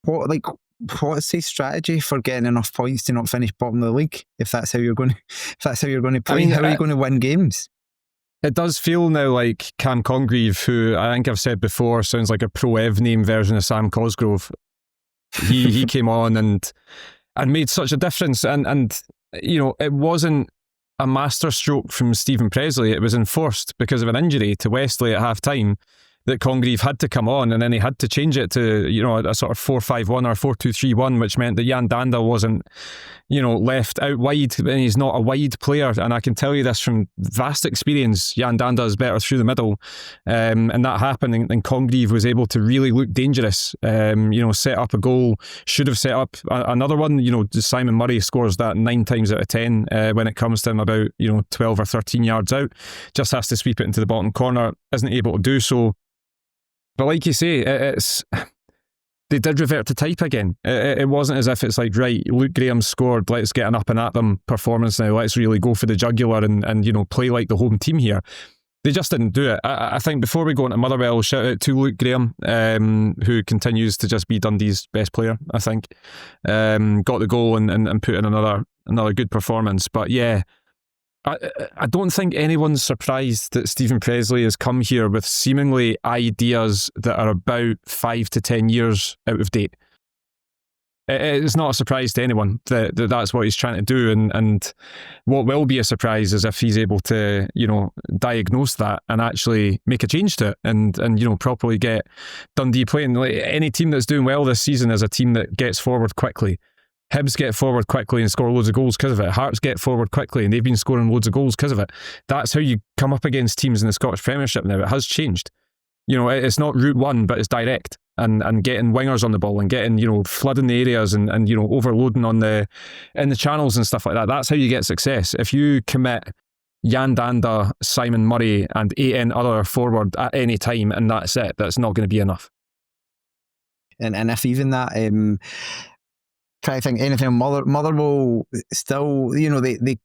Speaker 1: what's his strategy for getting enough points to not finish bottom of the league? If that's how you're going to play, how are you going to win games?
Speaker 2: It does feel now like Cam Congreve, who I think I've said before sounds like a Pro Ev name version of Sam Cosgrove. He came on and made such a difference, and it wasn't a masterstroke from Stephen Presley. It was enforced because of an injury to Wesley at half time, that Congreve had to come on, and then he had to change it to a sort of 4-5-1 or 4-2-3-1, which meant that Jan Danda wasn't left out wide, and he's not a wide player. And I can tell you this from vast experience, Jan Danda is better through the middle, and that happened, and Congreve was able to really look dangerous. Set up a goal, should have set up another one. Simon Murray scores that 9 times out of 10 when it comes to him about 12 or 13 yards out, just has to sweep it into the bottom corner, isn't able to do so. But like you say, they did revert to type again. It wasn't as if it's like, right, Luke Graham scored, let's get an up and at them performance now, let's really go for the jugular and play like the home team here. They just didn't do it. I think before we go into Motherwell, shout out to Luke Graham, who continues to just be Dundee's best player, I think. Got the goal and put in another good performance. But yeah, I don't think anyone's surprised that Stephen Presley has come here with seemingly ideas that are about 5 to 10 years out of date. It's not a surprise to anyone that that's what he's trying to do, and what will be a surprise is if he's able to diagnose that and actually make a change to it and properly get Dundee playing. Like, any team that's doing well this season is a team that gets forward quickly. Hibs get forward quickly and score loads of goals because of it. Hearts get forward quickly and they've been scoring loads of goals because of it. That's how you come up against teams in the Scottish Premiership now. It has changed. It's not route one, but it's direct and getting wingers on the ball and getting, flooding the areas and overloading in the channels and stuff like that. That's how you get success. If you commit Jan Danda, Simon Murray and 8 other forward at any time and that's it, that's not going to be enough.
Speaker 1: and if even that, try to think anything. Motherwell still, they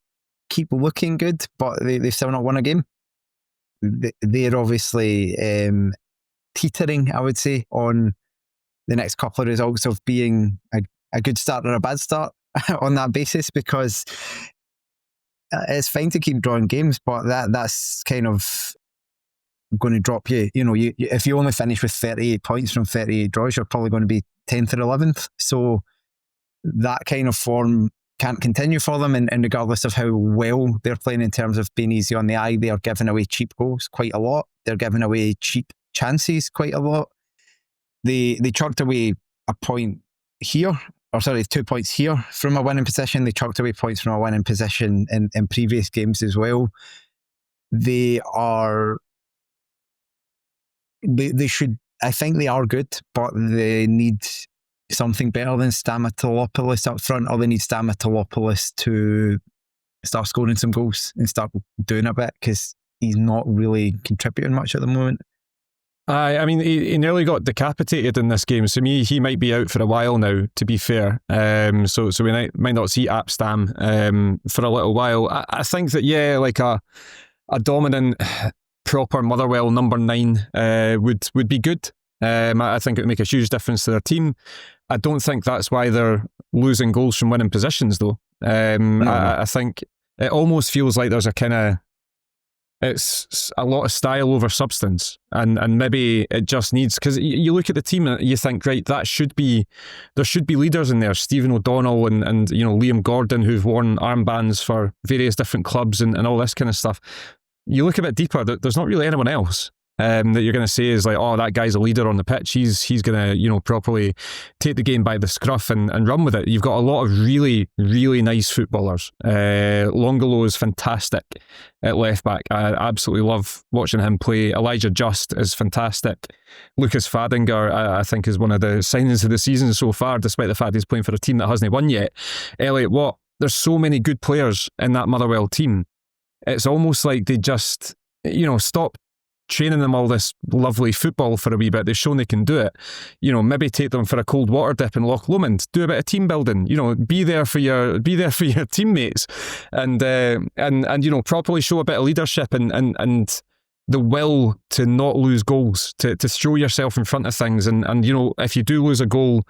Speaker 1: keep looking good, but they've still not won a game. They're obviously teetering, I would say, on the next couple of results of being a good start or a bad start on that basis, because it's fine to keep drawing games, but that's kind of going to drop you. If you only finish with 38 points from 38 draws, you're probably going to be 10th or 11th. So that kind of form can't continue for them, and regardless of how well they're playing in terms of being easy on the eye, they are giving away cheap goals quite a lot. They're giving away cheap chances quite a lot. They chucked away a point here, 2 points here from a winning position. They chucked away points from a winning position in previous games as well. They should, I think they are good, but they need something better than Stamatopoulos up front, or they need Stamatopoulos to start scoring some goals and start doing a bit, because he's not really contributing much at the moment.
Speaker 2: I mean, he nearly got decapitated in this game. So he might be out for a while now, to be fair. So we might not see Apstam for a little while. I think that, like a dominant, proper Motherwell number 9 would be good. I think it would make a huge difference to their team. I don't think that's why they're losing goals from winning positions, though. I think it almost feels like there's it's a lot of style over substance, and maybe it just needs, because you look at the team and you think, right, there should be leaders in there, Stephen O'Donnell and Liam Gordon, who've worn armbands for various different clubs and all this kind of stuff. You look a bit deeper, there's not really anyone else that you're going to say is like, oh, that guy's a leader on the pitch. He's going to, properly take the game by the scruff and run with it. You've got a lot of really, really nice footballers. Longolo is fantastic at left back. I absolutely love watching him play. Elijah Just is fantastic. Lucas Fadinger, I think, is one of the signings of the season so far, despite the fact he's playing for a team that hasn't won yet. Elliot Watt. There's so many good players in that Motherwell team. It's almost like they just, stop training them all this lovely football for a wee bit. They've shown they can do it. Maybe take them for a cold water dip in Loch Lomond. Do a bit of team building. Be there for your teammates, and properly show a bit of leadership and the will to not lose goals, to throw yourself in front of things, and if you do lose a goal,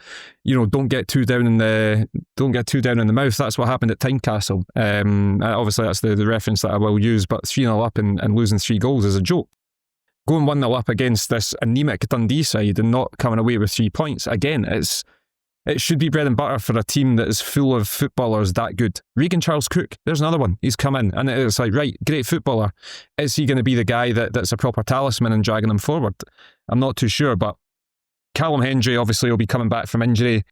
Speaker 2: don't get too down in the mouth. That's what happened at Tynecastle. Obviously that's the reference that I will use, but 3-0 up and losing 3 goals is a joke. Going 1-0 up against this anemic Dundee side and not coming away with 3 points, again, it should be bread and butter for a team that is full of footballers that good. Regan Charles Cook, there's another one. He's come in and it's like, right, great footballer. Is he going to be the guy that's a proper talisman and dragging them forward? I'm not too sure, but Callum Hendry obviously will be coming back from injury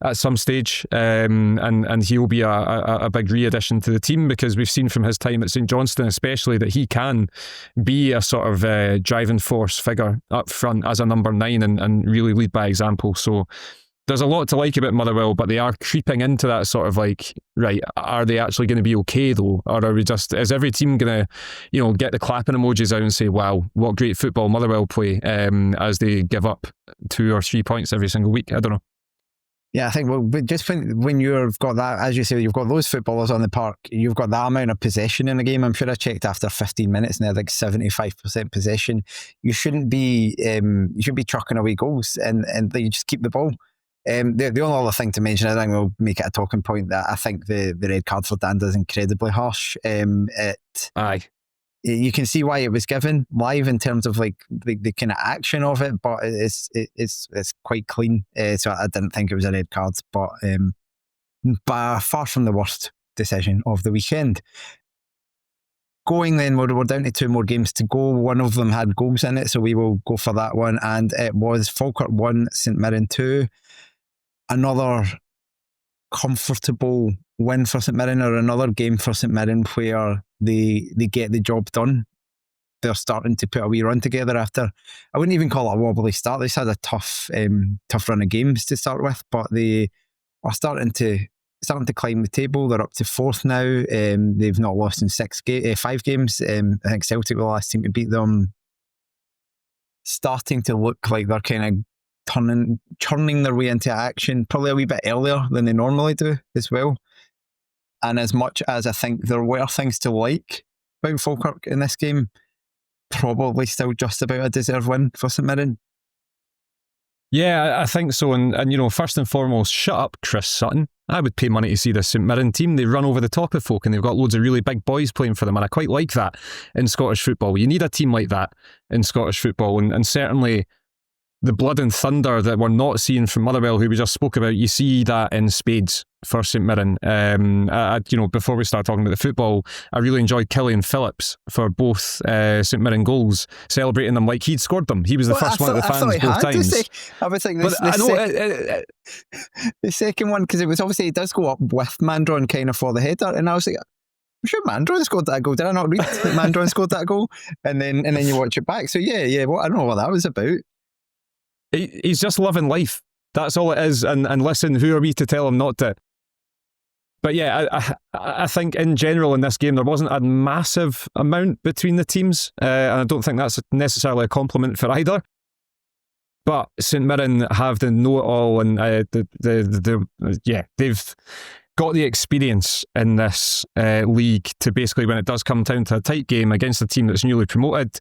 Speaker 2: at some stage, and he'll be a big re-addition to the team, because we've seen from his time at St Johnstone especially that he can be a sort of driving force figure up front as a number 9 and really lead by example. So there's a lot to like about Motherwell, but they are creeping into that sort of like, right, are they actually going to be okay though? Or are we is every team going to, get the clapping emojis out and say, wow, what great football Motherwell play, as they give up 2 or 3 points every single week? I don't know.
Speaker 1: Yeah, I think, but just when you've got that, as you say, you've got those footballers on the park, you've got that amount of possession in the game. I'm sure I checked after 15 minutes and they had like 75% possession. You shouldn't be chucking away goals and you just keep the ball. The only other thing to mention, I think we'll make it a talking point, that I think the red card for Danda is incredibly harsh.
Speaker 2: Aye.
Speaker 1: You can see why it was given live in terms of like the kind of action of it, but it's quite clean. So I didn't think it was a red card, but far from the worst decision of the weekend. Going then, we're down to 2 more games to go. One of them had goals in it, so we will go for that one. And it was Falkirk 1, St Mirren 2. Another comfortable win for St Mirren, or another game for St Mirren where they get the job done. They're starting to put a wee run together after, I wouldn't even call it a wobbly start. They had a tough run of games to start with, but they are starting to climb the table. They're up to 4th now. They've not lost in 5 games. I think Celtic were the last team to beat them. Starting to look like they're kind of churning their way into action probably a wee bit earlier than they normally do as well. And as much as I think there were things to like about Falkirk in this game, probably still just about a deserved win for St Mirren.
Speaker 2: Yeah, I think so. And first and foremost, shut up, Chris Sutton. I would pay money to see this St Mirren team. They run over the top of folk and they've got loads of really big boys playing for them. And I quite like that in Scottish football. You need a team like that in Scottish football. And certainly the blood and thunder that we're not seeing from Motherwell, who we just spoke about, you see that in spades for St Mirren. Before we start talking about the football, I really enjoyed Killian Phillips for both St Mirren goals, celebrating them like he'd scored them. He was the first one at the fans both times.
Speaker 1: I was thinking the second one, because it was obviously, it does go up with Mandron kind of for the header, and I was like, I'm sure Mandron scored that goal. Did I not read that Mandron scored that goal? And then you watch it back. So yeah. Well, I don't know what that was about.
Speaker 2: He's just loving life. That's all it is. And listen, who are we to tell him not to? But yeah, I think in general in this game, there wasn't a massive amount between the teams. And I don't think that's necessarily a compliment for either. But St Mirren have the know-it-all, and they've got the experience in this league to basically, when it does come down to a tight game against a team that's newly promoted,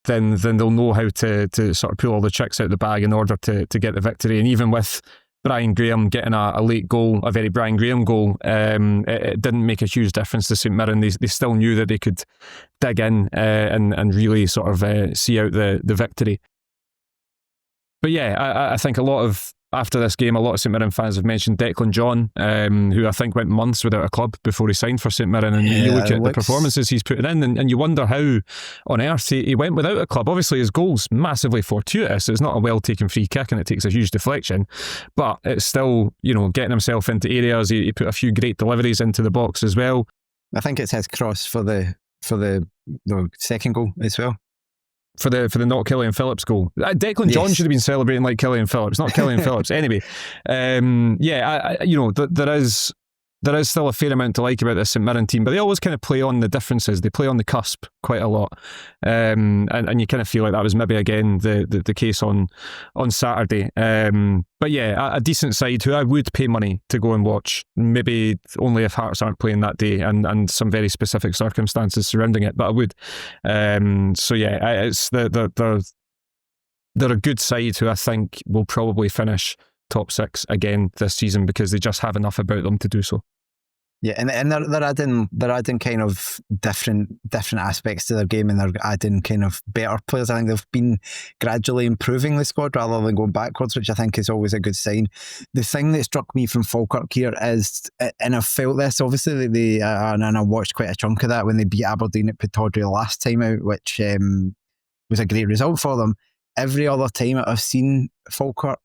Speaker 2: then they'll know how to sort of pull all the tricks out of the bag in order to get the victory. And even with Brian Graham getting a late goal, a very Brian Graham goal, it didn't make a huge difference to St Mirren. They still knew that they could dig in and really sort of see out the victory. But yeah, I think after this game, a lot of St Mirren fans have mentioned Declan John, who I think went months without a club before he signed for St Mirren. And you look at the performances he's putting in, and you wonder how on earth he went without a club. Obviously, his goal's massively fortuitous. It's not a well-taken free kick, and it takes a huge deflection. But it's still, getting himself into areas. He put a few great deliveries into the box as well.
Speaker 1: I think it's his cross for the second goal as well.
Speaker 2: For the not Killian Phillips goal. Declan John should have been celebrating like Killian Phillips, not Killian Phillips. Anyway, there is still a fair amount to like about this St Mirren team, but they always kind of play on the differences. They play on the cusp quite a lot. And you kind of feel like that was maybe again the case on Saturday. But yeah, a decent side who I would pay money to go and watch, maybe only if Hearts aren't playing that day and some very specific circumstances surrounding it, but I would. So yeah, it's they're a good side who I think will probably finish top six again this season because they just have enough about them to do so.
Speaker 1: Yeah, and they're adding kind of different aspects to their game, and they're adding kind of better players. I think they've been gradually improving the squad rather than going backwards, which I think is always a good sign. The thing that struck me from Falkirk here is, and I've felt this obviously, and I watched quite a chunk of that when they beat Aberdeen at Pittodrie last time out, which was a great result for them. Every other time I've seen Falkirk,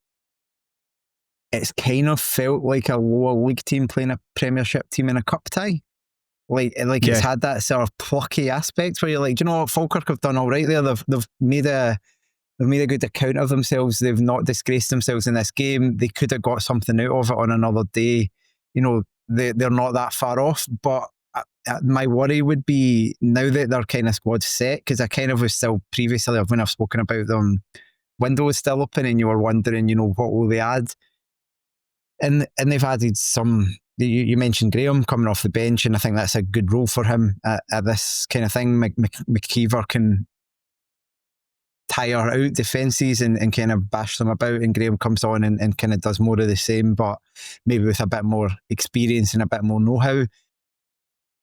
Speaker 1: it's kind of felt like a lower league team playing a Premiership team in a cup tie. It's had that sort of plucky aspect where you're like, do you know what, Falkirk have done all right there. They've made a good account of themselves. They've not disgraced themselves in this game. They could have got something out of it on another day. They're not that far off. But my worry would be now that their kind of squad's set, because I kind of was still previously when I've spoken about them, window is still open, and you were wondering, what will they add? And they've added some. You mentioned Graham coming off the bench, and I think that's a good role for him at this kind of thing. McKeever can tire out defences and kind of bash them about, and Graham comes on and kind of does more of the same, but maybe with a bit more experience and a bit more know-how.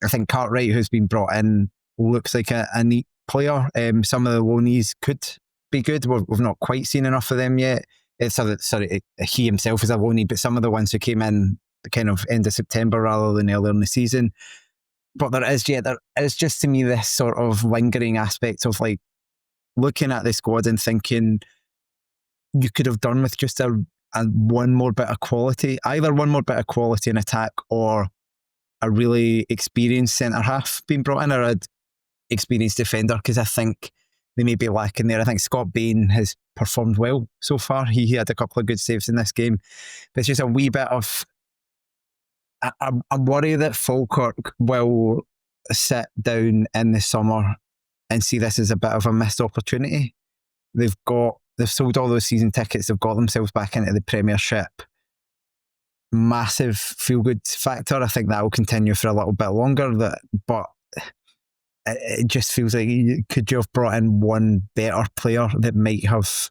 Speaker 1: I think Cartwright, who's been brought in, looks like a neat player. Some of the loanees could be good. We've not quite seen enough of them yet. He himself is a loanee, but some of the ones who came in the kind of end of September rather than earlier in the season. But there is just to me this sort of lingering aspect of like looking at the squad and thinking you could have done with just a one more bit of quality, either one more bit of quality in attack or a really experienced centre half being brought in, or an experienced defender, because I think they may be lacking there. I think Scott Bain has performed well so far. He had a couple of good saves in this game. But it's just a wee bit of... I worry that Falkirk will sit down in the summer and see this as a bit of a missed opportunity. They've got they've sold all those season tickets. They've got themselves back into the Premiership. Massive feel-good factor. I think that will continue for a little bit longer. But it just feels like could you have brought in one better player that might have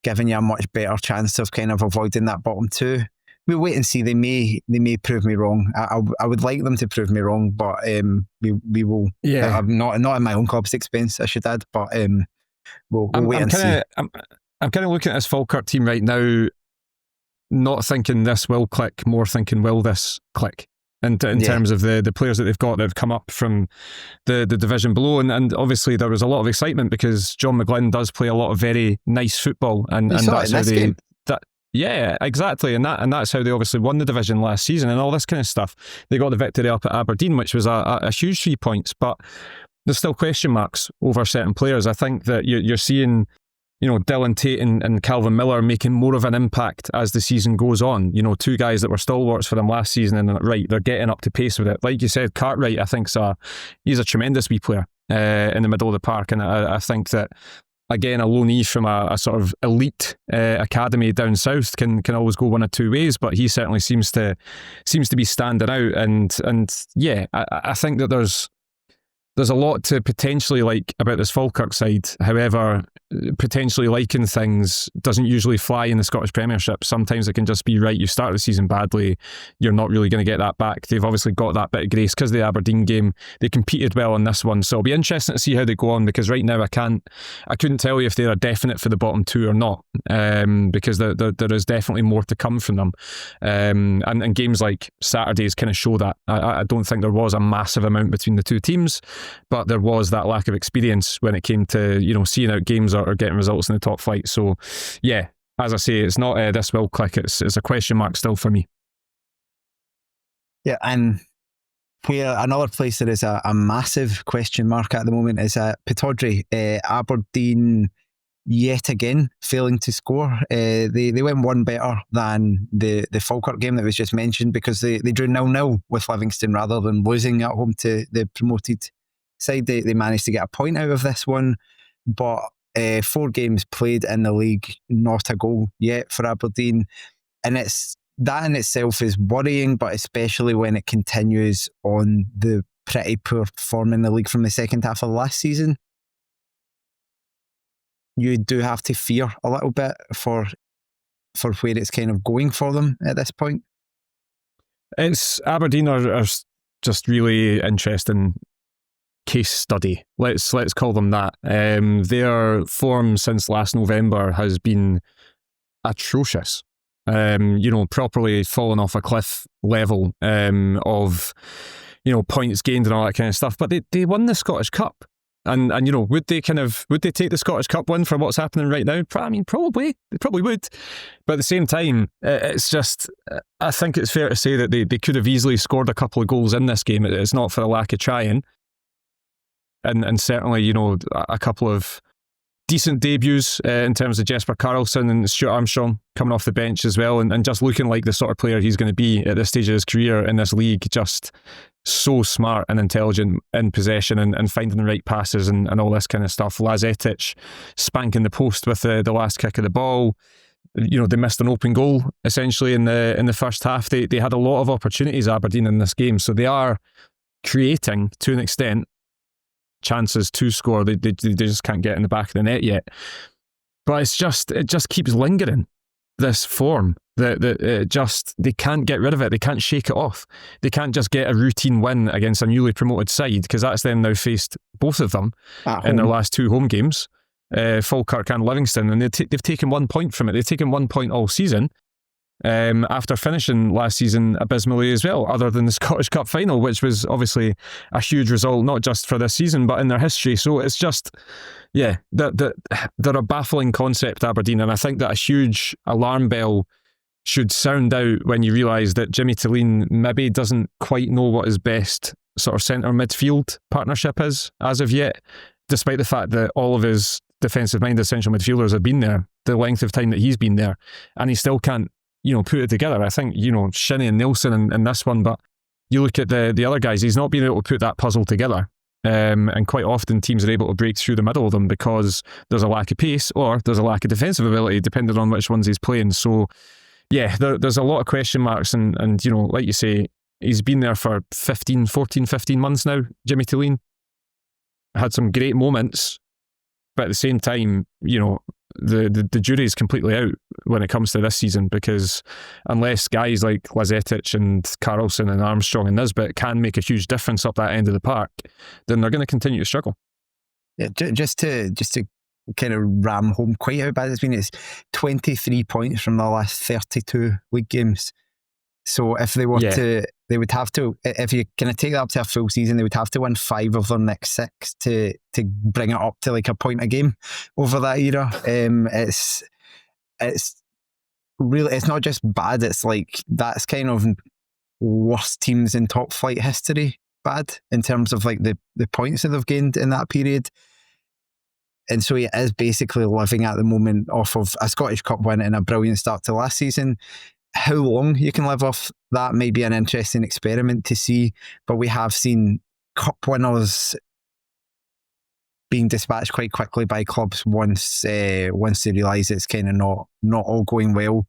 Speaker 1: given you a much better chance of kind of avoiding that bottom two? We'll wait and see. They may prove me wrong. I would like them to prove me wrong, but we will.
Speaker 2: Yeah,
Speaker 1: not in my own club's expense, I should add. But we'll wait and see.
Speaker 2: I'm kind of looking at this Falkirk team right now, not thinking this will click, more thinking will this click. In terms of the players that they've got that have come up from the division below, and obviously there was a lot of excitement because John McGlynn does play a lot of very nice football, and that's how they. Yeah, exactly, and that's how they obviously won the division last season and all this kind of stuff. They got the victory up at Aberdeen, which was a huge 3 points, but there's still question marks over certain players. I think that you're seeing, Dylan Tate and Calvin Miller making more of an impact as the season goes on. Two guys that were stalwarts for them last season, and they're getting up to pace with it. Like you said, Cartwright, I think he's a tremendous wee player in the middle of the park, and I think that, again, a loanee from a sort of elite academy down south can always go one of two ways, but he certainly seems to be standing out, and yeah, I think that there's a lot to potentially like about this Falkirk side. However, potentially liking things doesn't usually fly in the Scottish Premiership. Sometimes it can just be, right, you start the season badly, you're not really going to get that back. They've obviously got that bit of grace because of the Aberdeen game. They competed well in this one, so it'll be interesting to see how they go on, because right now I couldn't tell you if they're a definite for the bottom two or not, because there is definitely more to come from them. And games like Saturdays kind of show that. I don't think there was a massive amount between the two teams, but there was that lack of experience when it came to seeing out games or getting results in the top flight. So yeah, as I say, it's not this will click. It's a question mark still for me.
Speaker 1: Yeah, and where another place there is a massive question mark at the moment is at Pittodrie. Aberdeen yet again failing to score. They went one better than the Falkirk game that was just mentioned, because they drew 0-0 with Livingston rather than losing at home to the promoted side. They managed to get a point out of this one, but 4 games played in the league, not a goal yet for Aberdeen, and that in itself is worrying, but especially when it continues on the pretty poor form in the league from the second half of last season. You do have to fear a little bit for where it's kind of going for them at this point.
Speaker 2: It's Aberdeen are just really interesting case study. Let's call them that. Their form since last November has been atrocious. Properly fallen off a cliff level of points gained and all that kind of stuff. But they won the Scottish Cup. And would they take the Scottish Cup win for what's happening right now? I mean, probably. They probably would. But at the same time, it's just, I think it's fair to say that they could have easily scored a couple of goals in this game. It's not for a lack of trying. And certainly, a couple of decent debuts in terms of Jesper Karlsson and Stuart Armstrong coming off the bench as well, and just looking like the sort of player he's going to be at this stage of his career in this league. Just so smart and intelligent in possession and finding the right passes and all this kind of stuff. Lazetic spanking the post with the last kick of the ball. They missed an open goal essentially in the first half. They had a lot of opportunities, Aberdeen, in this game, so they are creating, to an extent, chances to score. They just can't get in the back of the net yet. But it just keeps lingering, this form that they can't get rid of it. They can't shake it off. They can't just get a routine win against a newly promoted side, because that's them now faced both of them in their last 2 home games, Falkirk and Livingston, and they've taken 1 point from it. They've taken 1 point all season, after finishing last season abysmally as well, other than the Scottish Cup final, which was obviously a huge result, not just for this season, but in their history. So it's just, yeah, they're a baffling concept, Aberdeen, and I think that a huge alarm bell should sound out when you realise that Jimmy Tilleen maybe doesn't quite know what his best sort of centre midfield partnership is as of yet, despite the fact that all of his defensive-minded central midfielders have been there the length of time that he's been there, and he still can't put it together. I think, Shinnie and Nelson in this one, but you look at the other guys, he's not been able to put that puzzle together. and quite often teams are able to break through the middle of them because there's a lack of pace or there's a lack of defensive ability, depending on which ones he's playing. So yeah, there's a lot of question marks, and you know, like you say, he's been there for 15 months now, Jimmy Tilleen. Had some great moments, but at the same time, you know, the jury is completely out when it comes to this season, because unless guys like Lazetic and Carlson and Armstrong and Nisbet can make a huge difference up that end of the park, then they're going to continue to struggle.
Speaker 1: Yeah, just to kind of ram home quite how bad it's been. It's 23 points from the last 32 league games. So if they were to, they would have to, if you kind of take that up to a full season, they would have to win 5 of their next 6 to bring it up to like a point a game over that era. It's really, it's not just bad, it's like that's kind of worst teams in top flight history bad in terms of like the points that they've gained in that period. And so he is basically living at the moment off of a Scottish Cup win and a brilliant start to last season. How long you can live off that may be an interesting experiment to see, but we have seen cup winners being dispatched quite quickly by clubs once they realise it's kind of not all going well.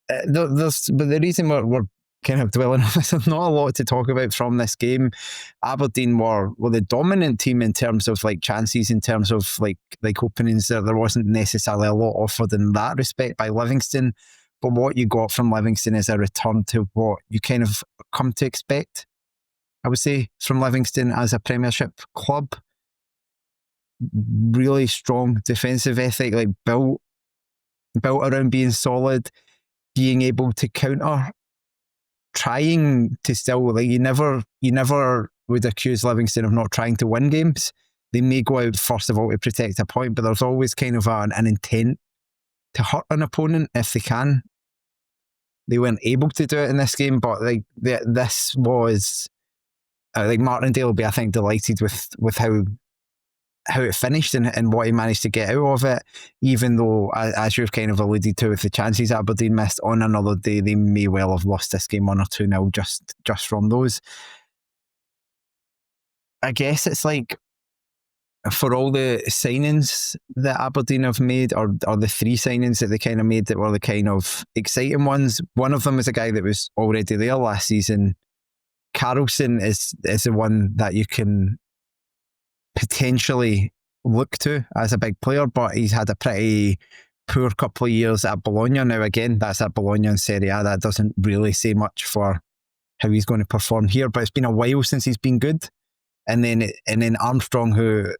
Speaker 1: But the reason we're kind of dwelling on this, there's not a lot to talk about from this game. Aberdeen were the dominant team in terms of like chances, in terms of like openings. There wasn't necessarily a lot offered in that respect by Livingston. But what you got from Livingston is a return to what you kind of come to expect, I would say, from Livingston as a Premiership club. Really strong defensive ethic, like built around being solid, being able to counter, trying to still, like, you never would accuse Livingston of not trying to win games. They may go out first of all to protect a point, but there's always kind of an intent to hurt an opponent if they can. They weren't able to do it in this game, but like this was like Martindale will be, I think, delighted with how it finished and what he managed to get out of it. Even though, as you've kind of alluded to, with the chances Aberdeen missed on another day, they may well have lost this game 1 or 2-0 just from those. I guess it's like, for all the signings that Aberdeen have made, or the 3 signings that they kind of made that were the kind of exciting ones, one of them is a guy that was already there last season. Carlson is the one that you can potentially look to as a big player, but he's had a pretty poor couple of years at Bologna. Now again, that's at Bologna in Serie A. That doesn't really say much for how he's going to perform here, but it's been a while since he's been good. And then Armstrong, who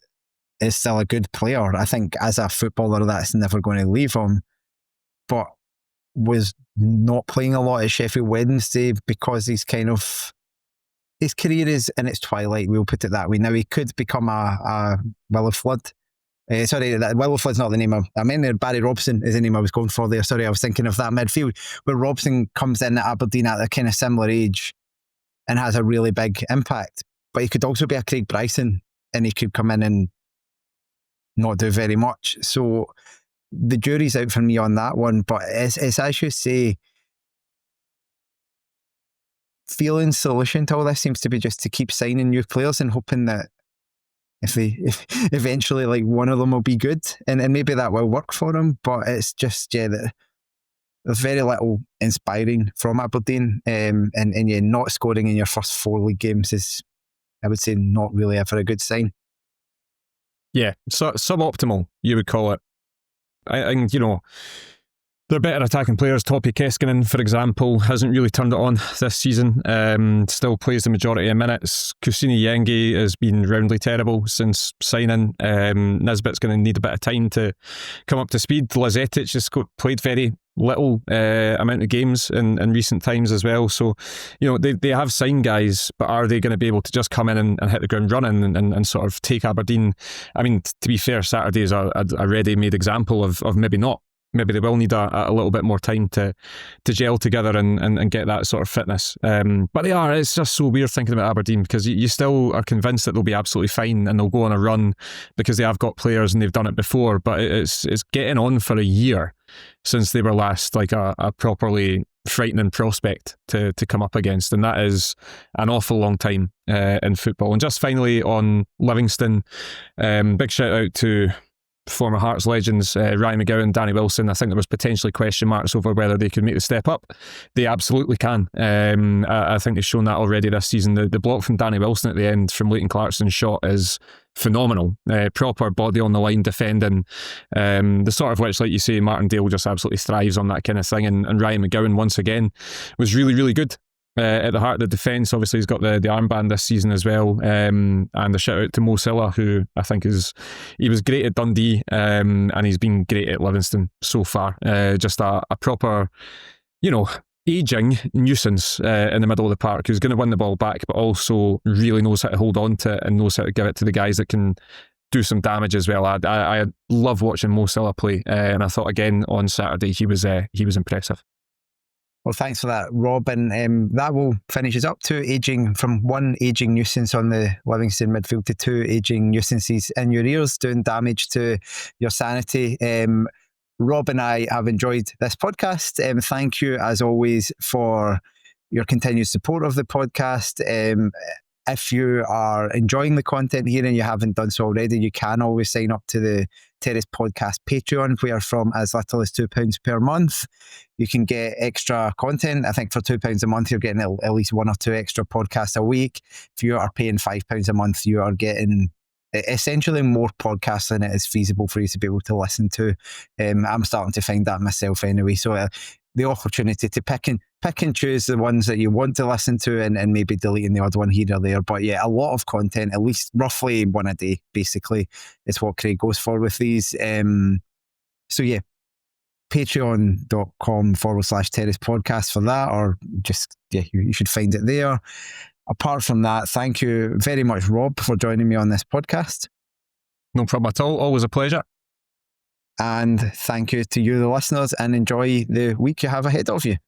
Speaker 1: is still a good player. I think as a footballer, that's never going to leave him, but was not playing a lot at Sheffield Wednesday because his career is in its twilight, we'll put it that way. Now he could become a Willie Flood. Willie Flood's not the name I meant there. Barry Robson is the name I was going for there. Sorry, I was thinking of that midfield where Robson comes in at Aberdeen at a kind of similar age and has a really big impact. But he could also be a Craig Bryson, and he could come in and not do very much. So the jury's out for me on that one. But it's as you say, Phelan's solution to all this seems to be just to keep signing new players and hoping that if eventually like one of them will be good, and maybe that will work for him. But it's just that there's very little inspiring from Aberdeen, and not scoring in your first 4 league games is, I would say, not really ever a good sign.
Speaker 2: Yeah, suboptimal, you would call it. I think, they're better attacking players. Topi Keskinen, for example, hasn't really turned it on this season. Still plays the majority of minutes. Kusini Yengi has been roundly terrible since signing. Nisbet's going to need a bit of time to come up to speed. Lazetic has played very little amount of games in recent times as well. So, they have signed guys, but are they going to be able to just come in and hit the ground running and sort of take Aberdeen? I mean, to be fair, Saturday is a ready-made example of maybe not. Maybe they will need a little bit more time to gel together and get that sort of fitness. But it's just so weird thinking about Aberdeen, because you still are convinced that they'll be absolutely fine and they'll go on a run because they have got players and they've done it before. But it's getting on for a year since they were last like a properly frightening prospect to come up against, and that is an awful long time in football. And just finally on Livingston, big shout out to former Hearts legends Ryan McGowan, Danny Wilson. I think there was potentially question marks over whether they could make the step up. They absolutely can. I think they've shown that already this season. The block from Danny Wilson at the end from Leighton Clarkson's shot is phenomenal. Proper body on the line defending, the sort of which, like you say, Martindale just absolutely thrives on that kind of thing, and Ryan McGowan once again was really, really good. At the heart of the defence. Obviously he's got the armband this season as well, and a shout out to Mo Silla, who I think he was great at Dundee, and he's been great at Livingston so far. Just a proper, ageing nuisance in the middle of the park, who's going to win the ball back but also really knows how to hold on to it and knows how to give it to the guys that can do some damage as well. I love watching Mo Silla play, and I thought again on Saturday he was impressive.
Speaker 1: Well, thanks for that, Rob. And that will finish us up from one ageing nuisance on the Livingston midfield to two ageing nuisances in your ears, doing damage to your sanity. Rob and I have enjoyed this podcast. Thank you, as always, for your continued support of the podcast. If you are enjoying the content here and you haven't done so already, you can always sign up to the Terrace Podcast Patreon, where from as little as £2 per month, you can get extra content. I think for £2 a month, you're getting at least one or two extra podcasts a week. If you are paying £5 a month, you are getting essentially more podcasts than it is feasible for you to be able to listen to. I'm starting to find that myself anyway. So the opportunity to pick and choose the ones that you want to listen to, and maybe deleting the odd one here or there. But yeah, a lot of content, at least roughly one a day, basically, is what Craig goes for with these. So yeah, patreon.com/Terrace Podcast for that, or just, you should find it there. Apart from that, thank you very much, Rob, for joining me on this podcast.
Speaker 2: No problem at all. Always a pleasure.
Speaker 1: And thank you to you, the listeners, and enjoy the week you have ahead of you.